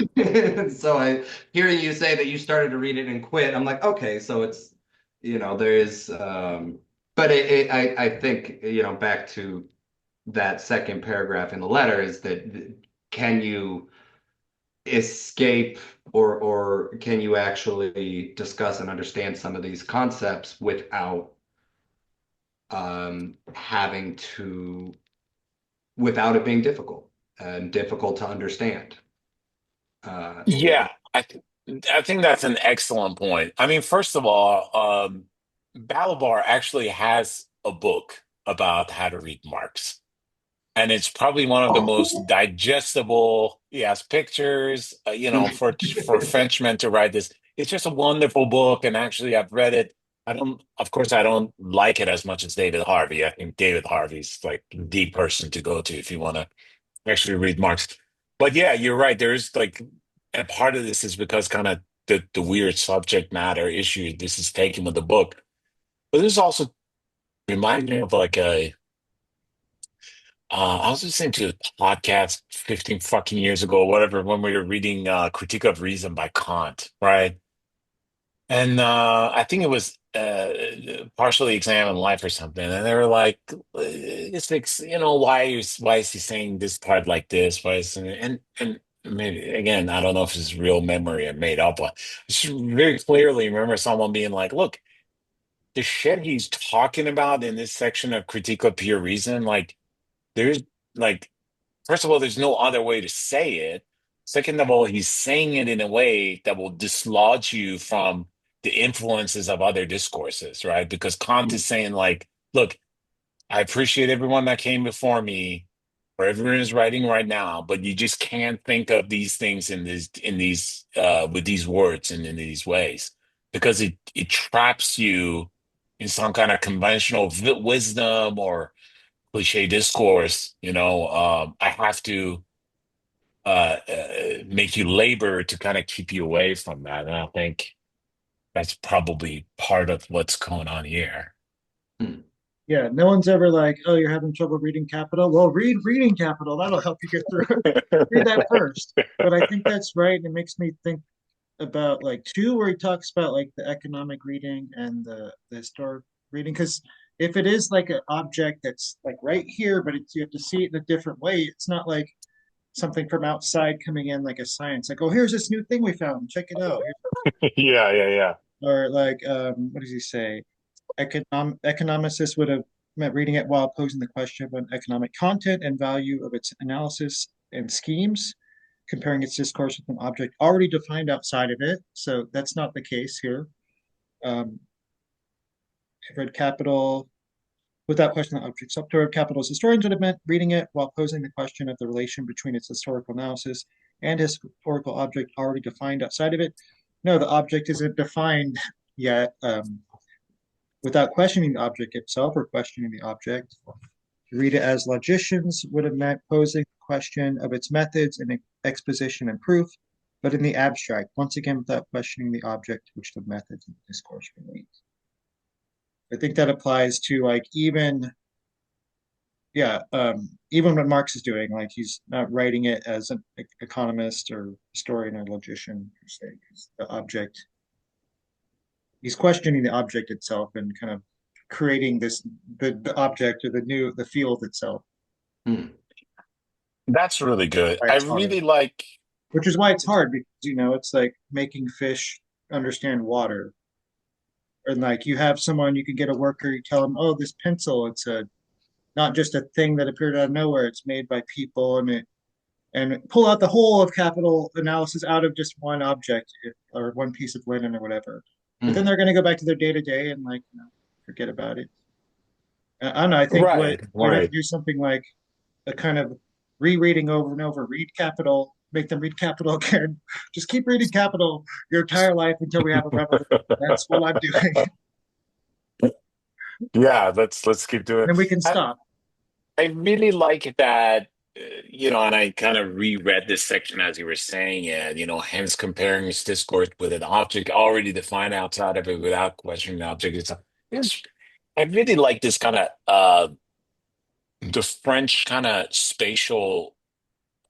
So I hearing you say that you started to read it and quit, I'm like, okay, so it's there is but I think, back to that second paragraph in the letter is that can you escape, or can you actually discuss and understand some of these concepts without having to, without it being difficult and difficult to understand. Uh, Yeah, I think that's an excellent point. I mean, first of all, Balabar actually has a book about how to read Marx. And it's probably one of the most digestible. He has pictures, for Frenchmen to write this. It's just a wonderful book. And actually, I've read it. Of course, I don't like it as much as David Harvey. I think David Harvey's like the person to go to if you want to actually read Marx. But yeah, you're right. There's like, and part of this is because kind of the weird subject matter issue this is taking with the book. But this also reminds me of like I was listening to a podcast 15 fucking years ago, or whatever, when we were reading Critique of Reason by Kant, right? And I think it was partially examined life or something, and they were like, "It's like, why is he saying this part like this? Why is and maybe again, I don't know if it's real memory or made up one. I just very clearly remember someone being like, "Look, the shit he's talking about in this section of Critique of Pure Reason, like." There's like First of all, there's no other way to say it. Second of all, he's saying it in a way that will dislodge you from the influences of other discourses, right? Because Kant is saying, like, look, I appreciate everyone that came before me, or everyone is writing right now, but you just can't think of these things with these words and in these ways because it traps you in some kind of conventional wisdom or cliche discourse. I have to make you labor to kind of keep you away from that. And I think that's probably part of what's going on here. Yeah, no one's ever like, oh, you're having trouble reading Capital. Well, read Reading Capital. That'll help you get through it. Read that first. But I think that's right. It makes me think about like two, where he talks about like the economic reading and the historic reading. Because if it is like an object that's like right here, but you have to see it in a different way, it's not like something from outside coming in like a science, like, oh, here's this new thing we found. Check it out. Yeah, yeah, yeah. Or like, what does he say? Economicists would have meant reading it while posing the question about economic content and value of its analysis and schemes, comparing its discourse with an object already defined outside of it. So that's not the case here. Um, I've read Capital without questioning the object. Subtoward Capital's historians would have meant reading it while posing the question of the relation between its historical analysis and historical object already defined outside of it. No, the object isn't defined yet. Without questioning the object itself or questioning the object. To read it as logicians would have meant posing the question of its methods in exposition and proof, but in the abstract, once again without questioning the object which the methods of discourse relate. I think that applies to like even yeah, even what Marx is doing, like he's not writing it as an economist or historian or logician per se. 'Cause the object, he's questioning the object itself and kind of creating this the object or the field itself. Hmm. That's really good. Why I it's hard. really like. Which is why it's hard because it's like making fish understand water. And like you have someone, you can get a worker, you tell them, oh, this pencil, it's a not just a thing that appeared out of nowhere. It's made by people, and pull out the whole of capital analysis out of just one object or one piece of linen or whatever. But then Hmm. they're going to go back to their day to day and like forget about it. I don't know. I think what Right, you'd have to right. do something like a kind of rereading over and over. Read Capital, make them read Capital again. Just keep reading Capital your entire life until we have a revolution. That's what I'm doing. Yeah, let's keep doing Then we can it. stop. I really like that, and I kind of reread this section as you were saying it, hence comparing his discourse with an object already defined outside of it without questioning the object itself. It's, I really like this kind of the French kind of spatial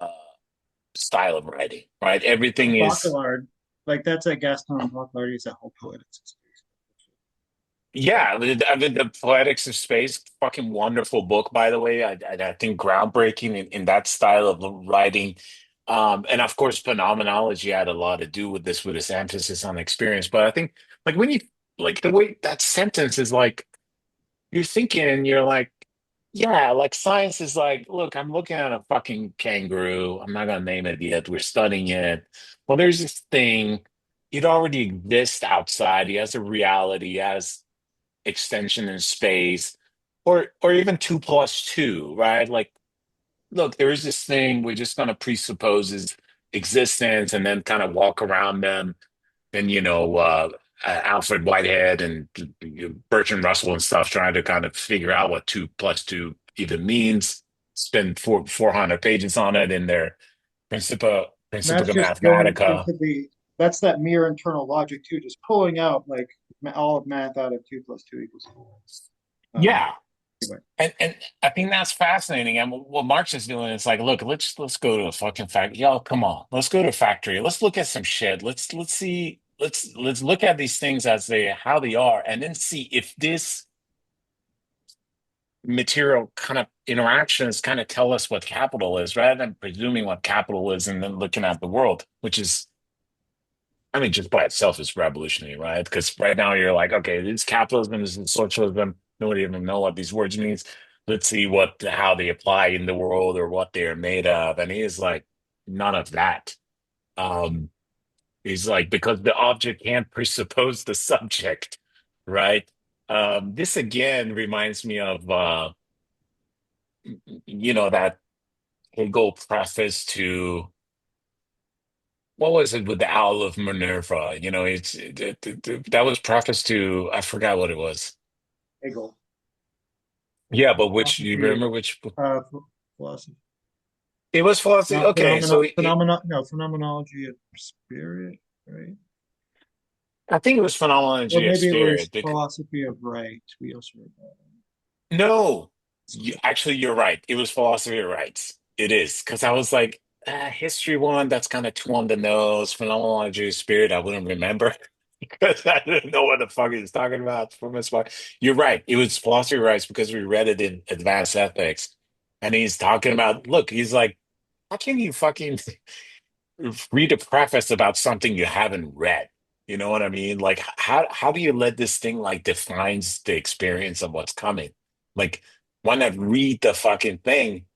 uh style of writing, right? Everything is. Bacelard, like that's a Gaston Bacelard. He's a whole poet. Yeah, the Poetics of Space, fucking wonderful book, by the way. I think groundbreaking in that style of writing. And of course, phenomenology had a lot to do with this, with this emphasis on experience. But I think, like, when you, like, the way that sentence is like, you're thinking, and you're like, yeah, like, science is like, look, I'm looking at a fucking kangaroo. I'm not gonna name it yet. We're studying it. Well, there's this thing. It already exists outside. He has a reality. He has extension in space, or even two plus two, right? Like, look, there is this thing we're just gonna presuppose his existence and then kind of walk around them. And Alfred Whitehead and Bertrand Russell and stuff trying to kind of figure out what two plus two even means. Spend 400 pages on it in their And that's Principia just going Mathematica. into that's that mere internal logic too, just pulling out like all of math out of 2 + 2 = 4. Um, Yeah, anyway, and I think that's fascinating. And what Marx is doing is like, look, let's go to a fucking factory. Y'all, come on, let's go to a factory. Let's look at some shit. Let's see. Let's look at these things as how they are, and then see if this material kind of interactions kind of tell us what capital is, rather than presuming what capital is and then looking at the world, which is, I mean, just by itself is revolutionary, right? Because right now you're like, okay, this is capitalism, this is socialism. Nobody even know what these words means. Let's see how they apply in the world or what they're made of. And he is like, none of that. Um, he's like, because the object can't presuppose the subject, right? This again reminds me of that Hegel preface to what was it with the Owl of Minerva? That was preface to, I forgot what it was. Hegel, Yeah, but which you philosophy, remember which philosophy, it was philosophy. Okay, so no, phenomenology of spirit, right? I think it was Or phenomenology of maybe it was spirit. philosophy of right. We also read that. No, actually, you're right. It was philosophy of rights. It is because I was like, history one. That's kind of too on the nose. Phenomenology of spirit. I wouldn't remember because I didn't know what the fuck he was talking about for my spot. You're right. It was philosophy of rights because we read it in advanced ethics, and he's talking about. Look, he's like, how can you fucking read a preface about something you haven't read? You know what I mean? Like, how do you let this thing like defines the experience of what's coming? Like, why not read the fucking thing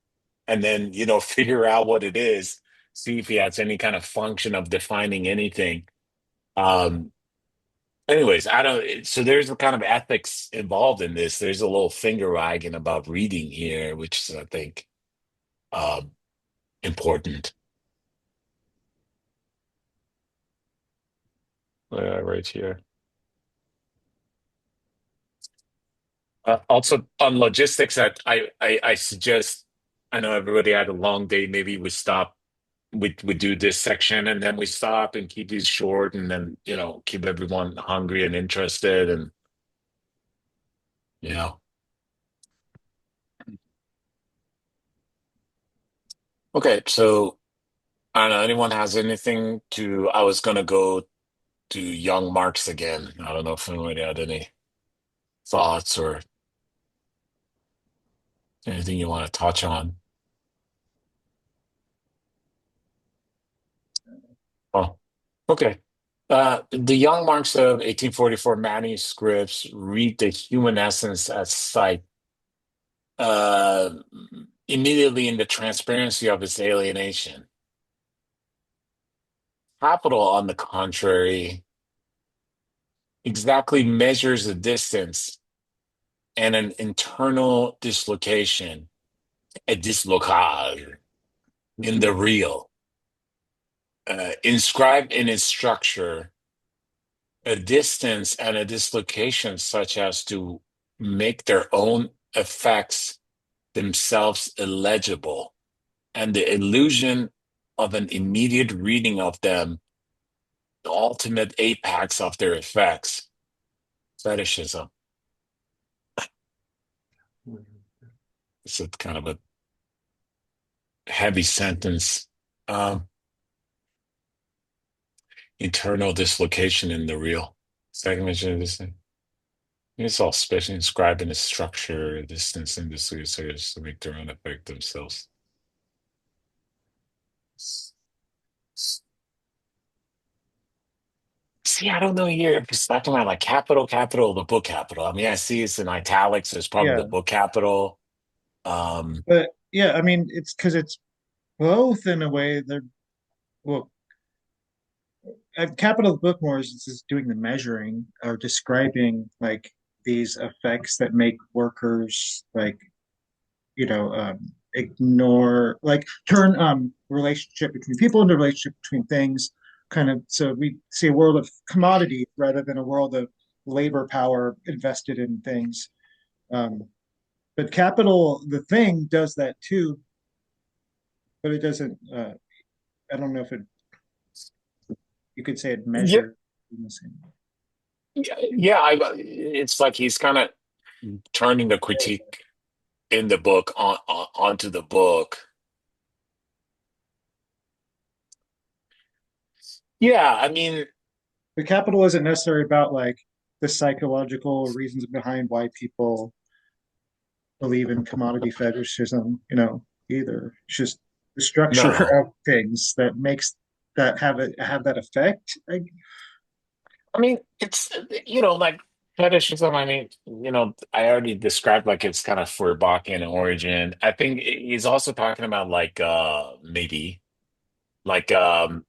and then figure out what it is, see if he has any kind of function of defining anything. Um, anyways, I don't. So there's a kind of ethics involved in this. There's a little finger wagging about reading here, which is, I think, um, important. Right here. Also on logistics, I suggest. I know everybody had a long day. Maybe we stop. We do this section and then we stop and keep these short and then keep everyone hungry and interested and you know. Okay, so I don't know. Anyone has anything to? I was gonna go to Young Marx again. I don't know if anybody had any thoughts or anything you want to touch on. Oh, okay. The Young Marx of 1844 manuscripts read the human essence as sight, uh, immediately in the transparency of its alienation. Capital, on the contrary, exactly measures the distance and an internal dislocation, a dislocage in the real, inscribed in its structure, a distance and a dislocation such as to make their own effects themselves illegible, and the illusion of an immediate reading of them, the ultimate apex of their effects, fetishism. It's a kind of a heavy sentence. Um, Internal dislocation in the real. Second mention of this thing. It's all specially inscribed in the structure, distance, and dislocation to make their own effect themselves. See, I don't know here if it's talking about like capital, capital, or the book capital. I mean, I see it's in italics. It's probably the Yeah, book capital. Um, but yeah, I mean, it's because it's both in a way. They're well, Capital Bookmore is doing the measuring or describing like these effects that make workers like ignore like turn relationship between people into relationship between things kind of so we see a world of commodity rather than a world of labor power invested in things but capital the thing does that too but it doesn't I don't know if it you could say it yeah, measures in the same way. yeah. It's like he's kind of turning the critique in the book onto the book. Yeah, I mean, The capital isn't necessarily about like the psychological reasons behind why people believe in commodity fetishism, either. It's just the no, structure no. of things that makes that have that effect. I mean, it's like fetishism. I mean, I already described like it's kind of Feuerbachian origin. I think he's also talking about like maybe like kind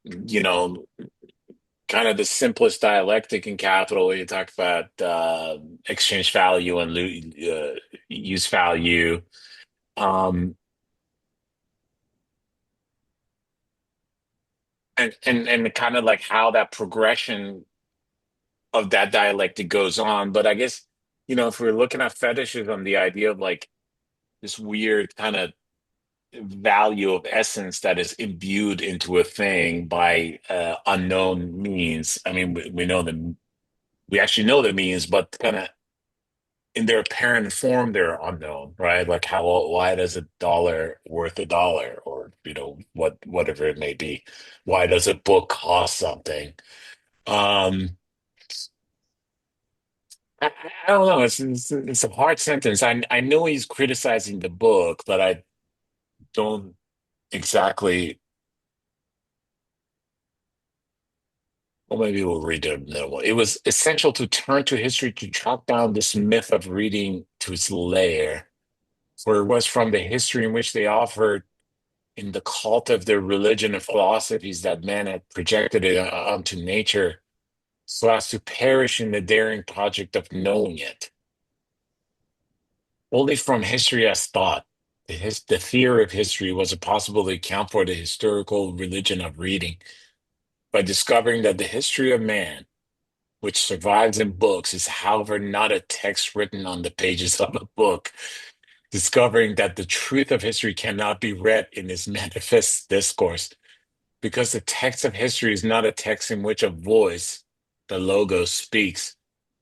of the simplest dialectic in Capital where you talk about exchange value and use value. Um, and kind of like how that progression of that dialectic goes on. But I guess, if we're looking at fetishism, the idea of like this weird kind of value of essence that is imbued into a thing by unknown means. I mean, we know them, we actually know the means, but kind of in their apparent form, they're unknown, right? Like why does a dollar worth a dollar, or whatever it may be? Why does a book cost something? Um, I don't know. It's a hard sentence. I know he's criticizing the book, but I don't exactly. Well, maybe we'll read it. No, it was essential to turn to history to track down this myth of reading to its lair, for it was from the history in which they offered in the cult of their religion and philosophies that man had projected it onto nature, so as to perish in the daring project of knowing it. Only from history as thought, the theory of history, was it possible to account for the historical religion of reading by discovering that the history of man, which survives in books, is, however, not a text written on the pages of a book, discovering that the truth of history cannot be read in its manifest discourse, because the text of history is not a text in which a voice, the logos, speaks,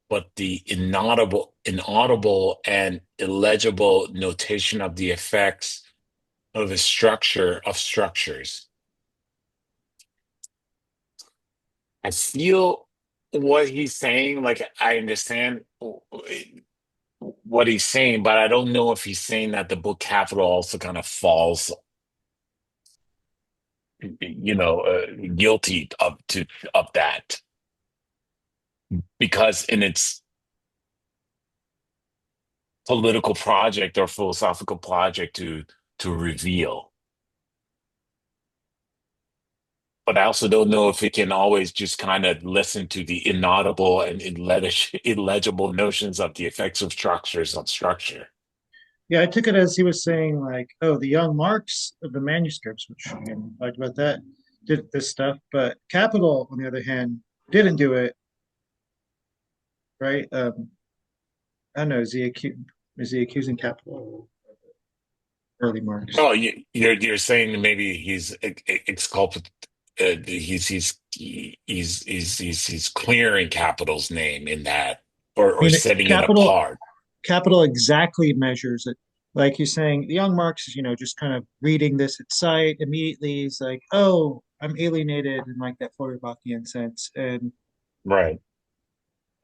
but the inaudible and illegible notation of the effects of a structure of structures. I feel what he's saying, like I understand what he's saying, but I don't know if he's saying that the book Capital also kind of falls, guilty of that because in its political project or philosophical project to reveal. But I also don't know if it can always just kind of listen to the inaudible and illegible notions of the effects of structures on structure. Yeah, I took it as he was saying like, oh, the young Marx of the manuscripts, which again, talked about that, did this stuff, but Capital, on the other hand, didn't do it, right? I don't know, is he accusing Capital of early Marx? Oh, you're saying maybe he's exculpate. He's clearing Capital's name in that, I or mean, setting it Capital apart. Capital exactly measures it. Like he's saying, the young Marx is, just kind of reading this at sight. Immediately, he's like, "Oh, I'm alienated in like that Feuerbachian sense." And Right.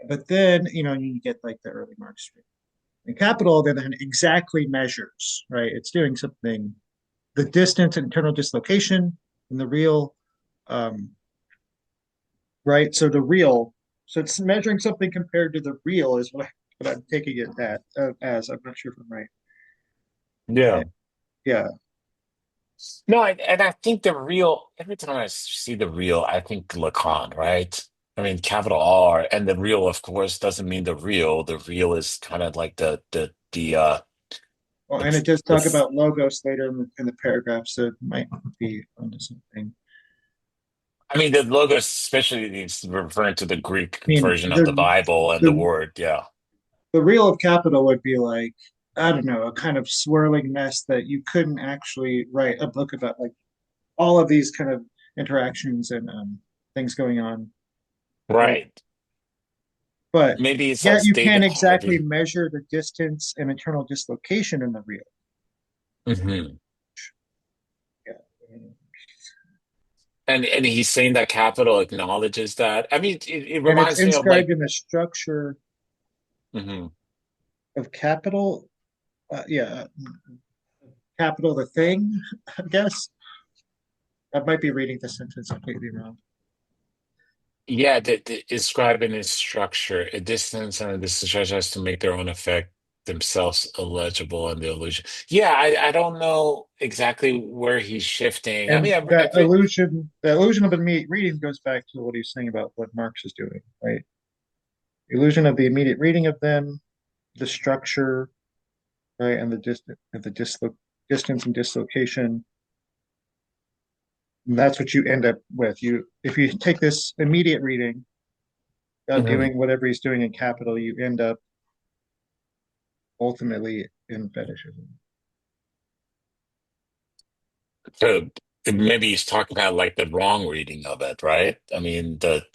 but then, you get like the early Marx. And Capital, on the other hand, exactly measures, right? It's doing something. The distance and internal dislocation and the real, um, right? So the real, so it's measuring something compared to the real is what I'm taking it as. I'm not sure if I'm right. Yeah. Yeah. No, and I think the real, every time I see the real, I think Lacan, right? I mean, capital R, and the real, of course, doesn't mean the real. The real is kind of like Well, and the, it does the talk about logos later in the paragraph, so it might be onto something. I mean, the logos, especially is referring to the Greek I mean, version of the Bible and the the word, yeah. the real of capital would be like, I don't know, a kind of swirling mess that you couldn't actually write a book about, like all of these kind of interactions and things going on, right? Right. But Maybe it's yet as you can't David exactly Harvey. measure the distance and internal dislocation in the real. Hmm. Yeah. And he's saying that capital acknowledges that. I mean, it And it's reminds me of inscribed like, in the structure mhm. of capital. Yeah, capital, the thing, I guess. I might be reading the sentence completely wrong. Yeah, the describing its structure, a distance and the structure has to make their own effect themselves illegible and the illusion. Yeah, I don't know exactly where he's shifting. I And mean, that illusion of immediate reading goes back to what he's saying about what Marx is doing, right? Illusion of the immediate reading of them, the structure, right, and the distance and dislocation. And that's what you end up with. If you take this immediate reading, Mhm. doing whatever he's doing in capital, you end up ultimately in fetishism. So maybe he's talking about like the wrong reading of it, right? I mean, the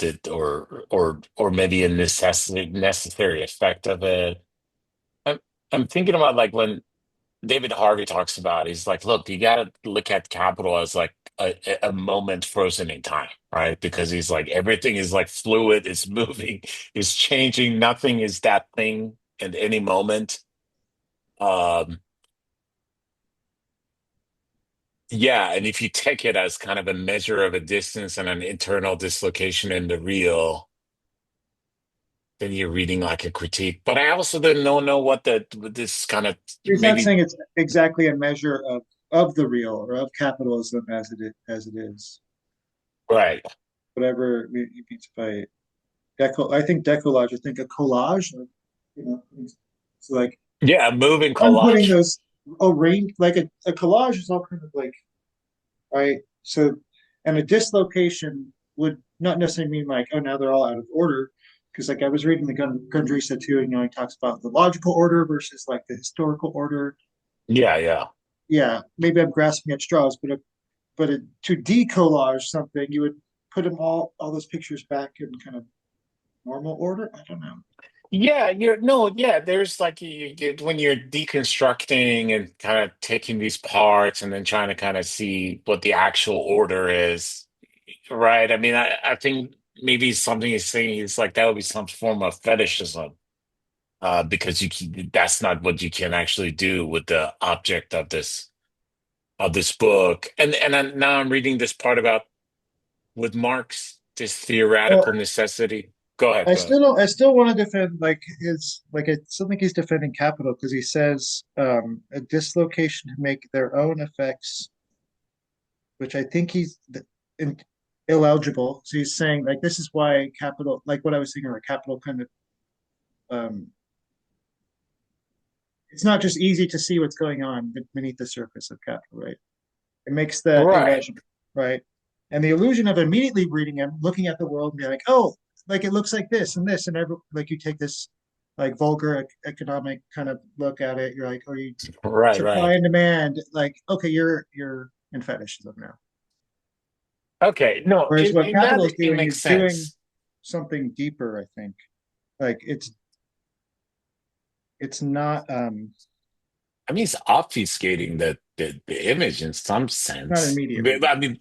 or maybe a necessary effect of it. I'm I'm thinking about like when David Harvey talks about, he's like, look, you got to look at capital as like a moment frozen in time, right? Because he's like, everything is like fluid, it's moving, it's changing. Nothing is that thing at any moment. Um, yeah, and if you take it as kind of a measure of a distance and an internal dislocation in the real, then you're reading like a critique. But I also don't know what this kind of He's not maybe saying it's exactly a measure of the real or of capitalism as it is. right. Whatever he means by I think decollage. I think a collage. It's like Yeah, moving I'm putting collage. those arranged like a collage is all kind of like right. So, and a dislocation would not necessarily mean like, oh, now they're all out of order. Because like I was reading the Gundresa too, and he talks about the logical order versus like the historical order. Yeah, yeah. Yeah, maybe I'm grasping at straws, to decollage something, you would put them all those pictures back in kind of normal order. I don't know. Yeah, you're no, yeah, there's like when you're deconstructing and kind of taking these parts and then trying to kind of see what the actual order is, right? I mean, I think maybe something he's saying is like that would be some form of fetishism, because that's not what you can actually do with the object of this book. Now I'm reading this part about with Marx, this Well, theoretical necessity. Go ahead, I go ahead. still don't. I still want to defend like his like. I still think he's defending capital because he says a dislocation to make their own effects, which I think in, illegible. So he's saying like this is why capital, like what I was saying, or capital kind of um, it's not just easy to see what's going on beneath the surface of capital, right? It makes the Right, illusion, right? And the illusion of immediately reading him, looking at the world and be like, oh, like it looks like this, and like you take this like vulgar economic kind of look at it, you're like, or you right, supply right. and demand, like, okay, you're in fetishism now. Okay, no, Whereas what in that capital is it doing makes is doing sense. something deeper, I think. Like it's not I mean, it's obfuscating the image in some not sense. immediate But, reading. I mean,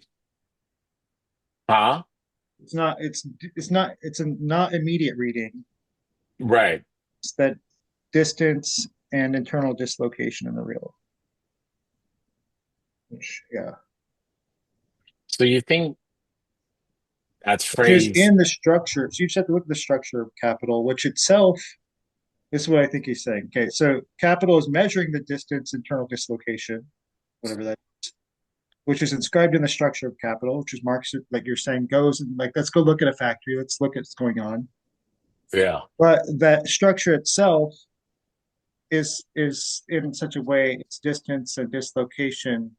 huh? It's not it's not it's a not immediate reading. Right. It's that distance and internal dislocation in the real, which yeah, So you think that which is phrase, in the structure. So you just have to look at the structure of capital, which itself, this is what I think he's saying. Okay, so capital is measuring the distance, internal dislocation, whatever that, which is inscribed in the structure of capital, which is Marx, like you're saying, goes and like, let's go look at a factory, let's look at what's going on. yeah, But that structure itself is in such a way, its distance and dislocation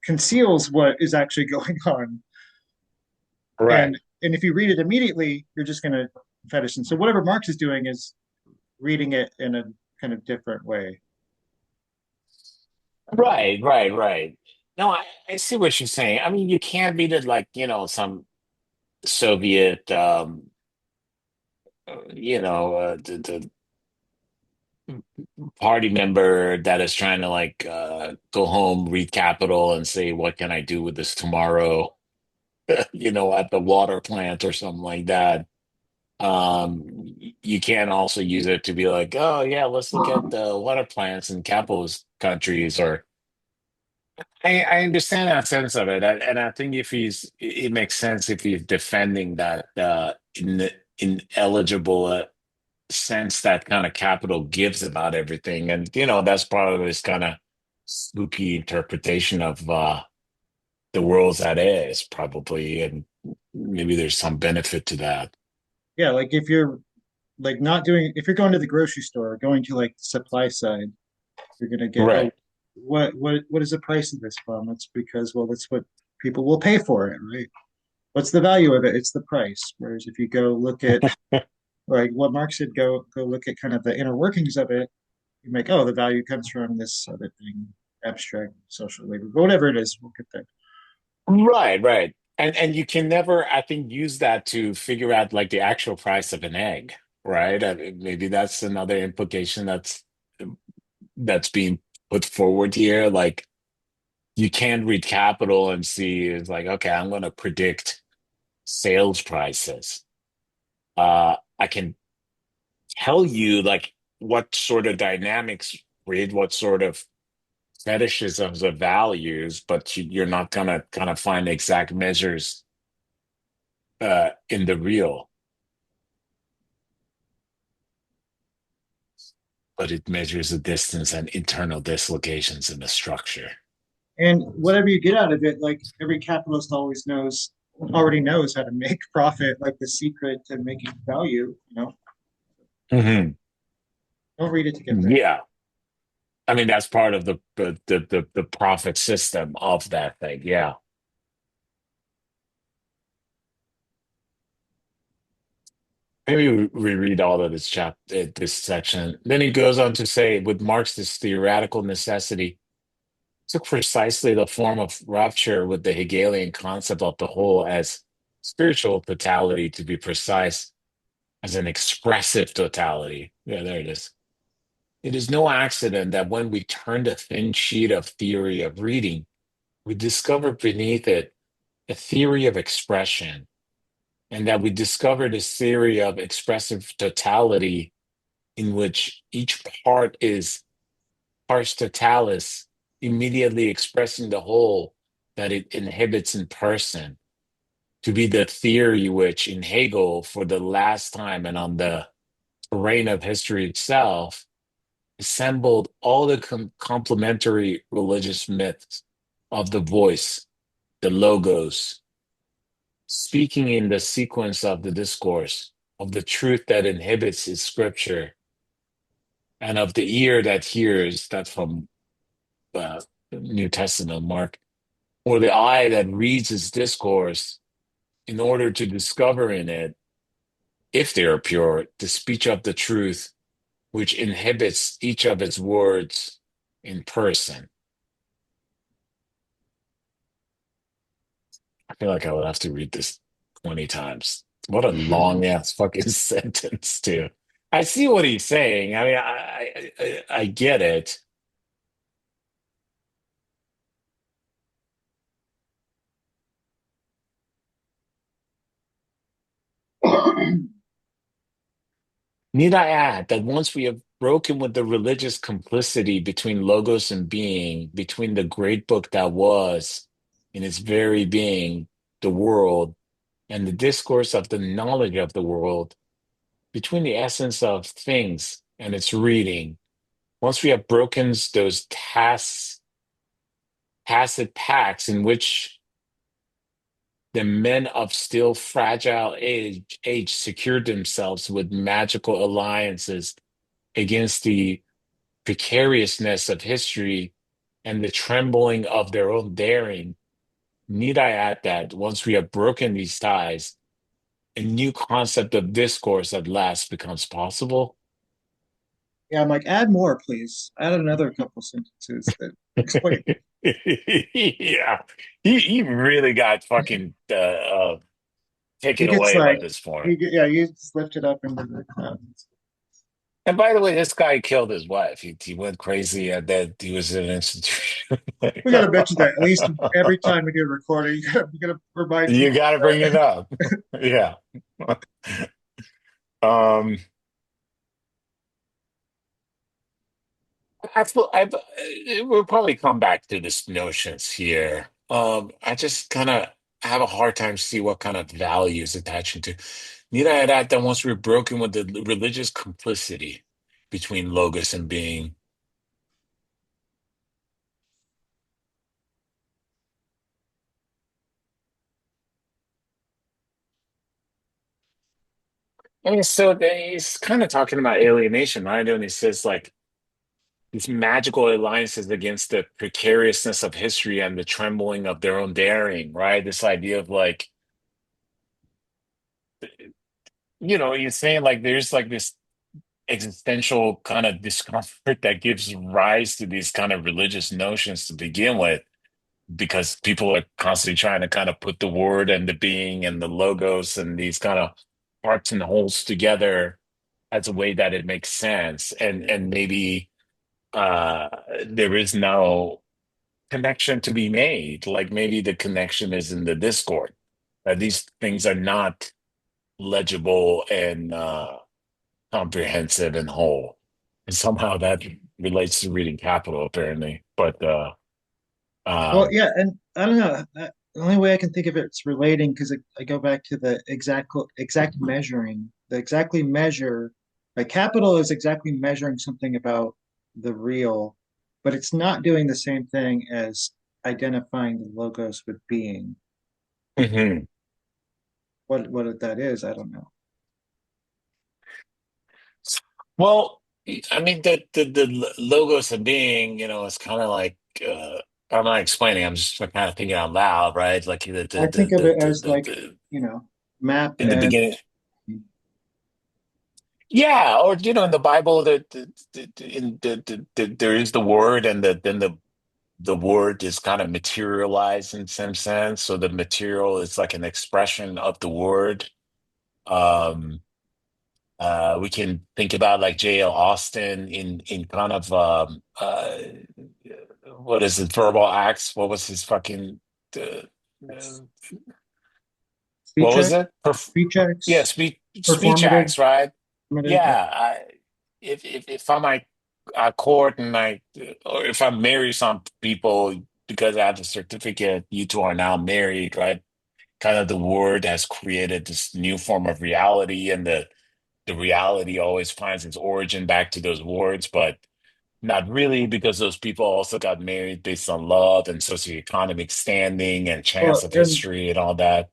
conceals what is actually going on. right. And if you read it immediately, you're just going to fetish. And so whatever Marx is doing is reading it in a kind of different way. Right, right, right. No, I see what you're saying. I mean, you can't read it like, some Soviet, the party member that is trying to like go home, read Capital, and say, "What can I do with this tomorrow?" At the water plant or something like that. You can also use it to be like, "Oh yeah, let's look at the water plants in capitalist countries." Or I understand that sense of it, and I think if it makes sense if he's defending that ineligible sense that kind of capital gives about everything. And that's part of this kind of spooky interpretation of the world's that is probably, and maybe there's some benefit to that. Yeah, like if you're like not doing, if you're going to the grocery store, going to like the supply side, you're going to get, oh, Right. what is the price of this from? It's because, well, that's what people will pay for it, right? What's the value of it? It's the price. Whereas if you go look at like what Marx said, go look at kind of the inner workings of it, you make, oh, the value comes from this other thing, abstract social labor, whatever it is, we'll get there. Right, right. And you can never, I think, use that to figure out like the actual price of an egg, right? I mean, maybe that's another implication that's being put forward here. Like you can't read capital and see it's like, okay, I'm going to predict sales prices. I can tell you like what sort of dynamics read, what sort of fetishisms of values, but you're not gonna kind of find exact measures in the real, but it measures the distance and internal dislocations in the structure. And whatever you get out of it, like every capitalist already knows how to make profit, like the secret to making value, Hmm. don't read it to get there. Yeah. I mean, that's part of the profit system of that thing. Yeah. Maybe we read all of this this section. Then he goes on to say, with Marx's theoretical necessity took precisely the form of rupture with the Hegelian concept of the whole as spiritual totality, to be precise. as an expressive totality. Yeah, there it is. It is no accident that when we turn the thin sheet of theory of reading, we discover beneath it a theory of expression, and that we discover this theory of expressive totality in which each part is pars totalis, immediately expressing the whole that it inhibits in person, to be the theory which, in Hegel, for the last time and on the terrain of history itself, assembled all the complementary religious myths of the voice, the logos, speaking in the sequence of the discourse, of the truth that inhibits his scripture, and of the ear that hears, that's from New Testament, Mark, or the eye that reads his discourse in order to discover in it, if they are pure, the speech of the truth, which inhibits each of its words in person. I feel like I would have to read this 20 times. What a long ass fucking sentence, too. I see what he's saying. I mean, I get it. Need I add that once we have broken with the religious complicity between logos and being, between the great book that was, in its very being, the world, and the discourse of the knowledge of the world, between the essence of things and its reading, once we have broken those tacit pacts in which the men of still fragile age secured themselves with magical alliances against the precariousness of history and the trembling of their own daring, need I add that once we have broken these ties, a new concept of discourse at last becomes possible? Yeah, I'm like, add more, please. Add another couple sentences that explain. Yeah, he really got fucking He taken gets away by like, this point. yeah, you just lift it up into the clouds. And by the way, this guy killed his wife. He went crazy and then he was in an institution. We got to mention that at least every time we do a recording. You got to remind You people got to bring of it that. up. Yeah. Um, we'll probably come back to this notions here. I just kind of have a hard time see what kind of values attaching to. Need I add that once we're broken with the religious complicity between logos and being, I mean, so he's kind of talking about alienation, right? And he says like these magical alliances against the precariousness of history and the trembling of their own daring, right? This idea of like, you're saying like there's like this existential kind of discomfort that gives rise to these kind of religious notions to begin with, because people are constantly trying to kind of put the word and the being and the logos and these kind of parts and wholes together as a way that it makes sense. And maybe uh there is no connection to be made. Like maybe the connection is in the Discord. That these things are not legible and comprehensive and whole. And somehow that relates to reading Capital, apparently. But Well, um, yeah, and I don't know. The only way I can think of it's relating because I go back to the exact measuring, the exactly measure. Like capital is exactly measuring something about the real, but it's not doing the same thing as identifying the logos with being. mhm. What that is, I don't know. Well, I mean the logos of being, it's kind of like I'm not explaining. I'm just kind of thinking out loud, right? Like I think of it as like, you know, map in the and beginning. Yeah, or in the Bible, there is the word, and then the word is kind of materialized in some sense. So the material is like an expression of the word. Um, We can think about like J.L. Austin in kind of what is it, verbal acts? What was his fucking uh, uh, It's what speech was acts, it? speech Yeah, acts, speech performative, acts, right? performative. Yeah. Yeah, if I'm like court and I or if I marry some people because I have a certificate, you two are now married, right? Kind of the word has created this new form of reality, and the reality always finds its origin back to those words, but not really because those people also got married based on love and socioeconomic standing and chance Well, of and history and all that.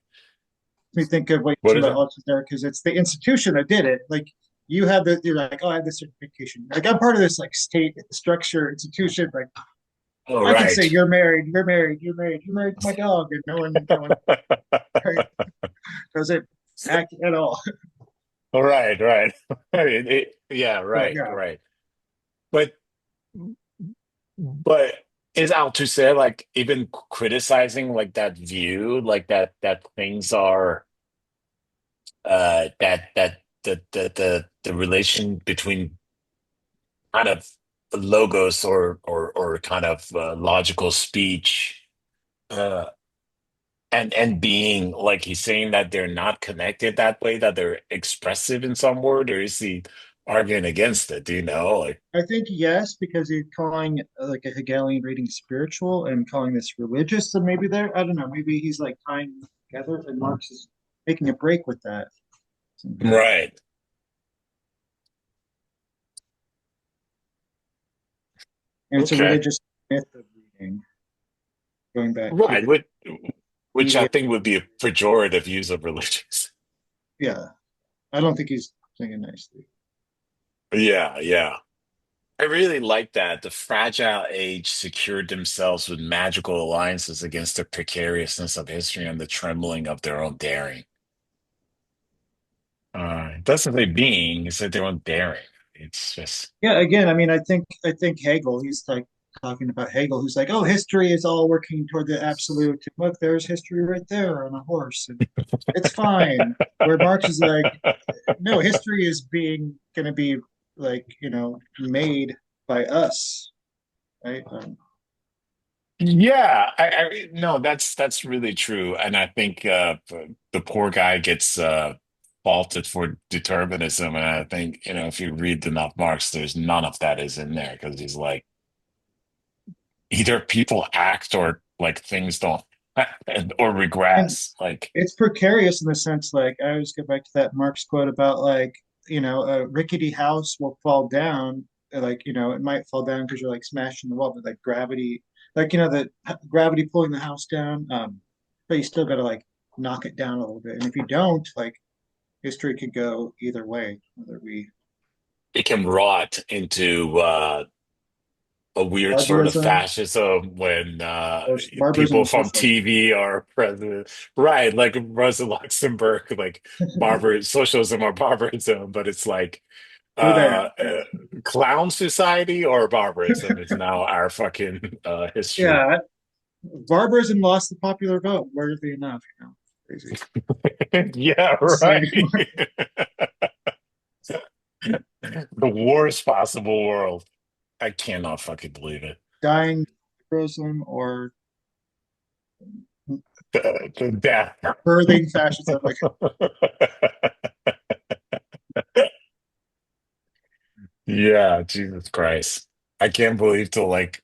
me think of what you What mentioned is about it? autism there, because it's the institution that did it. Like you have you're like, oh, I have this certification. Like I'm part of this like state structure institution. Like Oh, I can say right. you're married, you're married, you're married, you're married to my dog, and no one right, doesn't act at all. All right, right. Yeah, So right, yeah, right. But but is Althusser like even criticizing like that view, like that things are that the relation between kind of logos or kind of logical speech uh and being like he's saying that they're not connected that way, that they're expressive in some word, or is he arguing against it? Do you know? Like, I think yes, because he's calling like a Hegelian reading spiritual and calling this religious. So maybe there, I don't know. Maybe he's like tying them together, and Marx is making a break with that somehow. right. And it's a Okay. religious myth of reading, going back to Right. Which I media. think would be a pejorative use of religious. Yeah, I don't think he's saying it nicely. Yeah, yeah. I really like that. The fragile age secured themselves with magical alliances against the precariousness of history and the trembling of their own daring. It doesn't say being, it said their own daring. It's just Yeah, again, I mean, I think Hegel, he's like talking about Hegel, who's like, oh, history is all working toward the absolute. Look, there's history right there on a horse, and it's fine. Where Marx is like, no, history is being going to be like, made by us, right? yeah, no, that's really true. And I think the poor guy gets faulted for determinism. And I think, if you read enough Marx, there's none of that is in there because he's like either people act or like things don't happen or And regress. Like, it's precarious in the sense, like, I always go back to that Marx quote about like, a rickety house will fall down. Like, it might fall down because you're like smashing the wall, but like gravity, like, the gravity pulling the house down. But you still got to like knock it down a little bit. And if you don't, like, history could go either way, whether we it can rot into a weird sort of barbarism fascism when or barbarism people or from socialism. TV are president, right? Like Rosa Luxemburg, like barbar socialism or barbarism, but it's like We're there. uh, uh clown society or barbarism is now our fucking history. Yeah, barbarism lost the popular vote, weirdly enough, crazy. Yeah, Say right. The worst possible world. I cannot fucking believe it. dying liberalism or The death. birthing fascism. Like, Yeah, Jesus Christ. I can't wait till like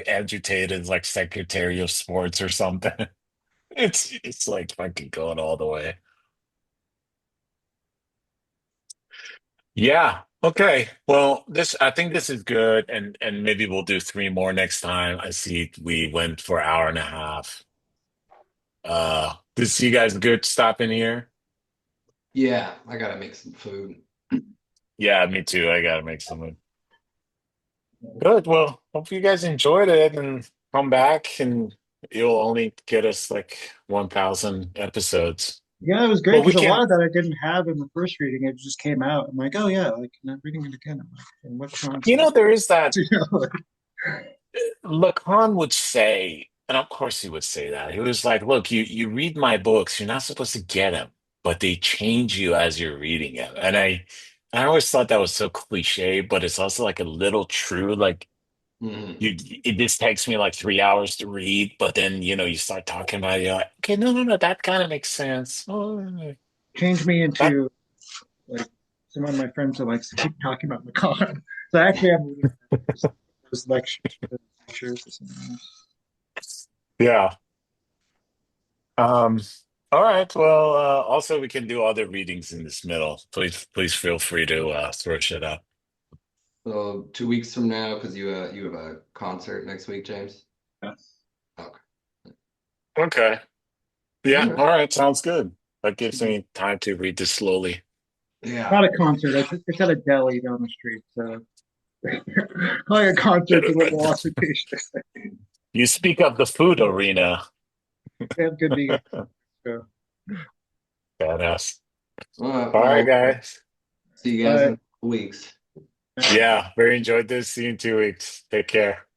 Andrew Tate is like Secretary of Sports or something. It's like fucking going all the way. Yeah. Okay. Well, this I think this is good, and maybe we'll do three more next time. I see we went for an hour and a half. This you guys good stopping here? Yeah, I gotta make some food. Yeah, me too. I gotta make some. Good. Well, hope you guys enjoyed it and come back and you'll only get us like 1,000 episodes. yeah, it was great Well, we because a lot can, of that I didn't have in the first reading. It just came out. I'm like, oh yeah, like I'm reading it again. I'm like, and which ones? there is that. Like, Lacan would say, and of course he would say that. He was like, look, you read my books, you're not supposed to get them. but they change you as you're reading it. And I always thought that was so cliche, but it's also like a little true. Like Mhm. this takes me like 3 hours to read, but then you start talking about it, you're like, okay, no, that kind of makes sense. Oh, Changed me that into like some of my friends are like keep talking about Macan. So actually I'm reading those lectures or something yeah. Um, all right. Well, also we can do other readings in this middle. Please feel free to throw shit up. So 2 weeks from now, because you have a concert next week, James. else. Okay. Okay. All Yeah. right. All right. Sounds good. That gives me time to read this slowly. Not Yeah. a concert. It's at a deli down the street. So calling a concert's a little ostentatious. You speak of the food arena. They have good vegan. So, Badass. Well, All right, well, guys. see you guys in but a couple weeks. Yeah, very enjoyed this. See you in 2 weeks. Take care.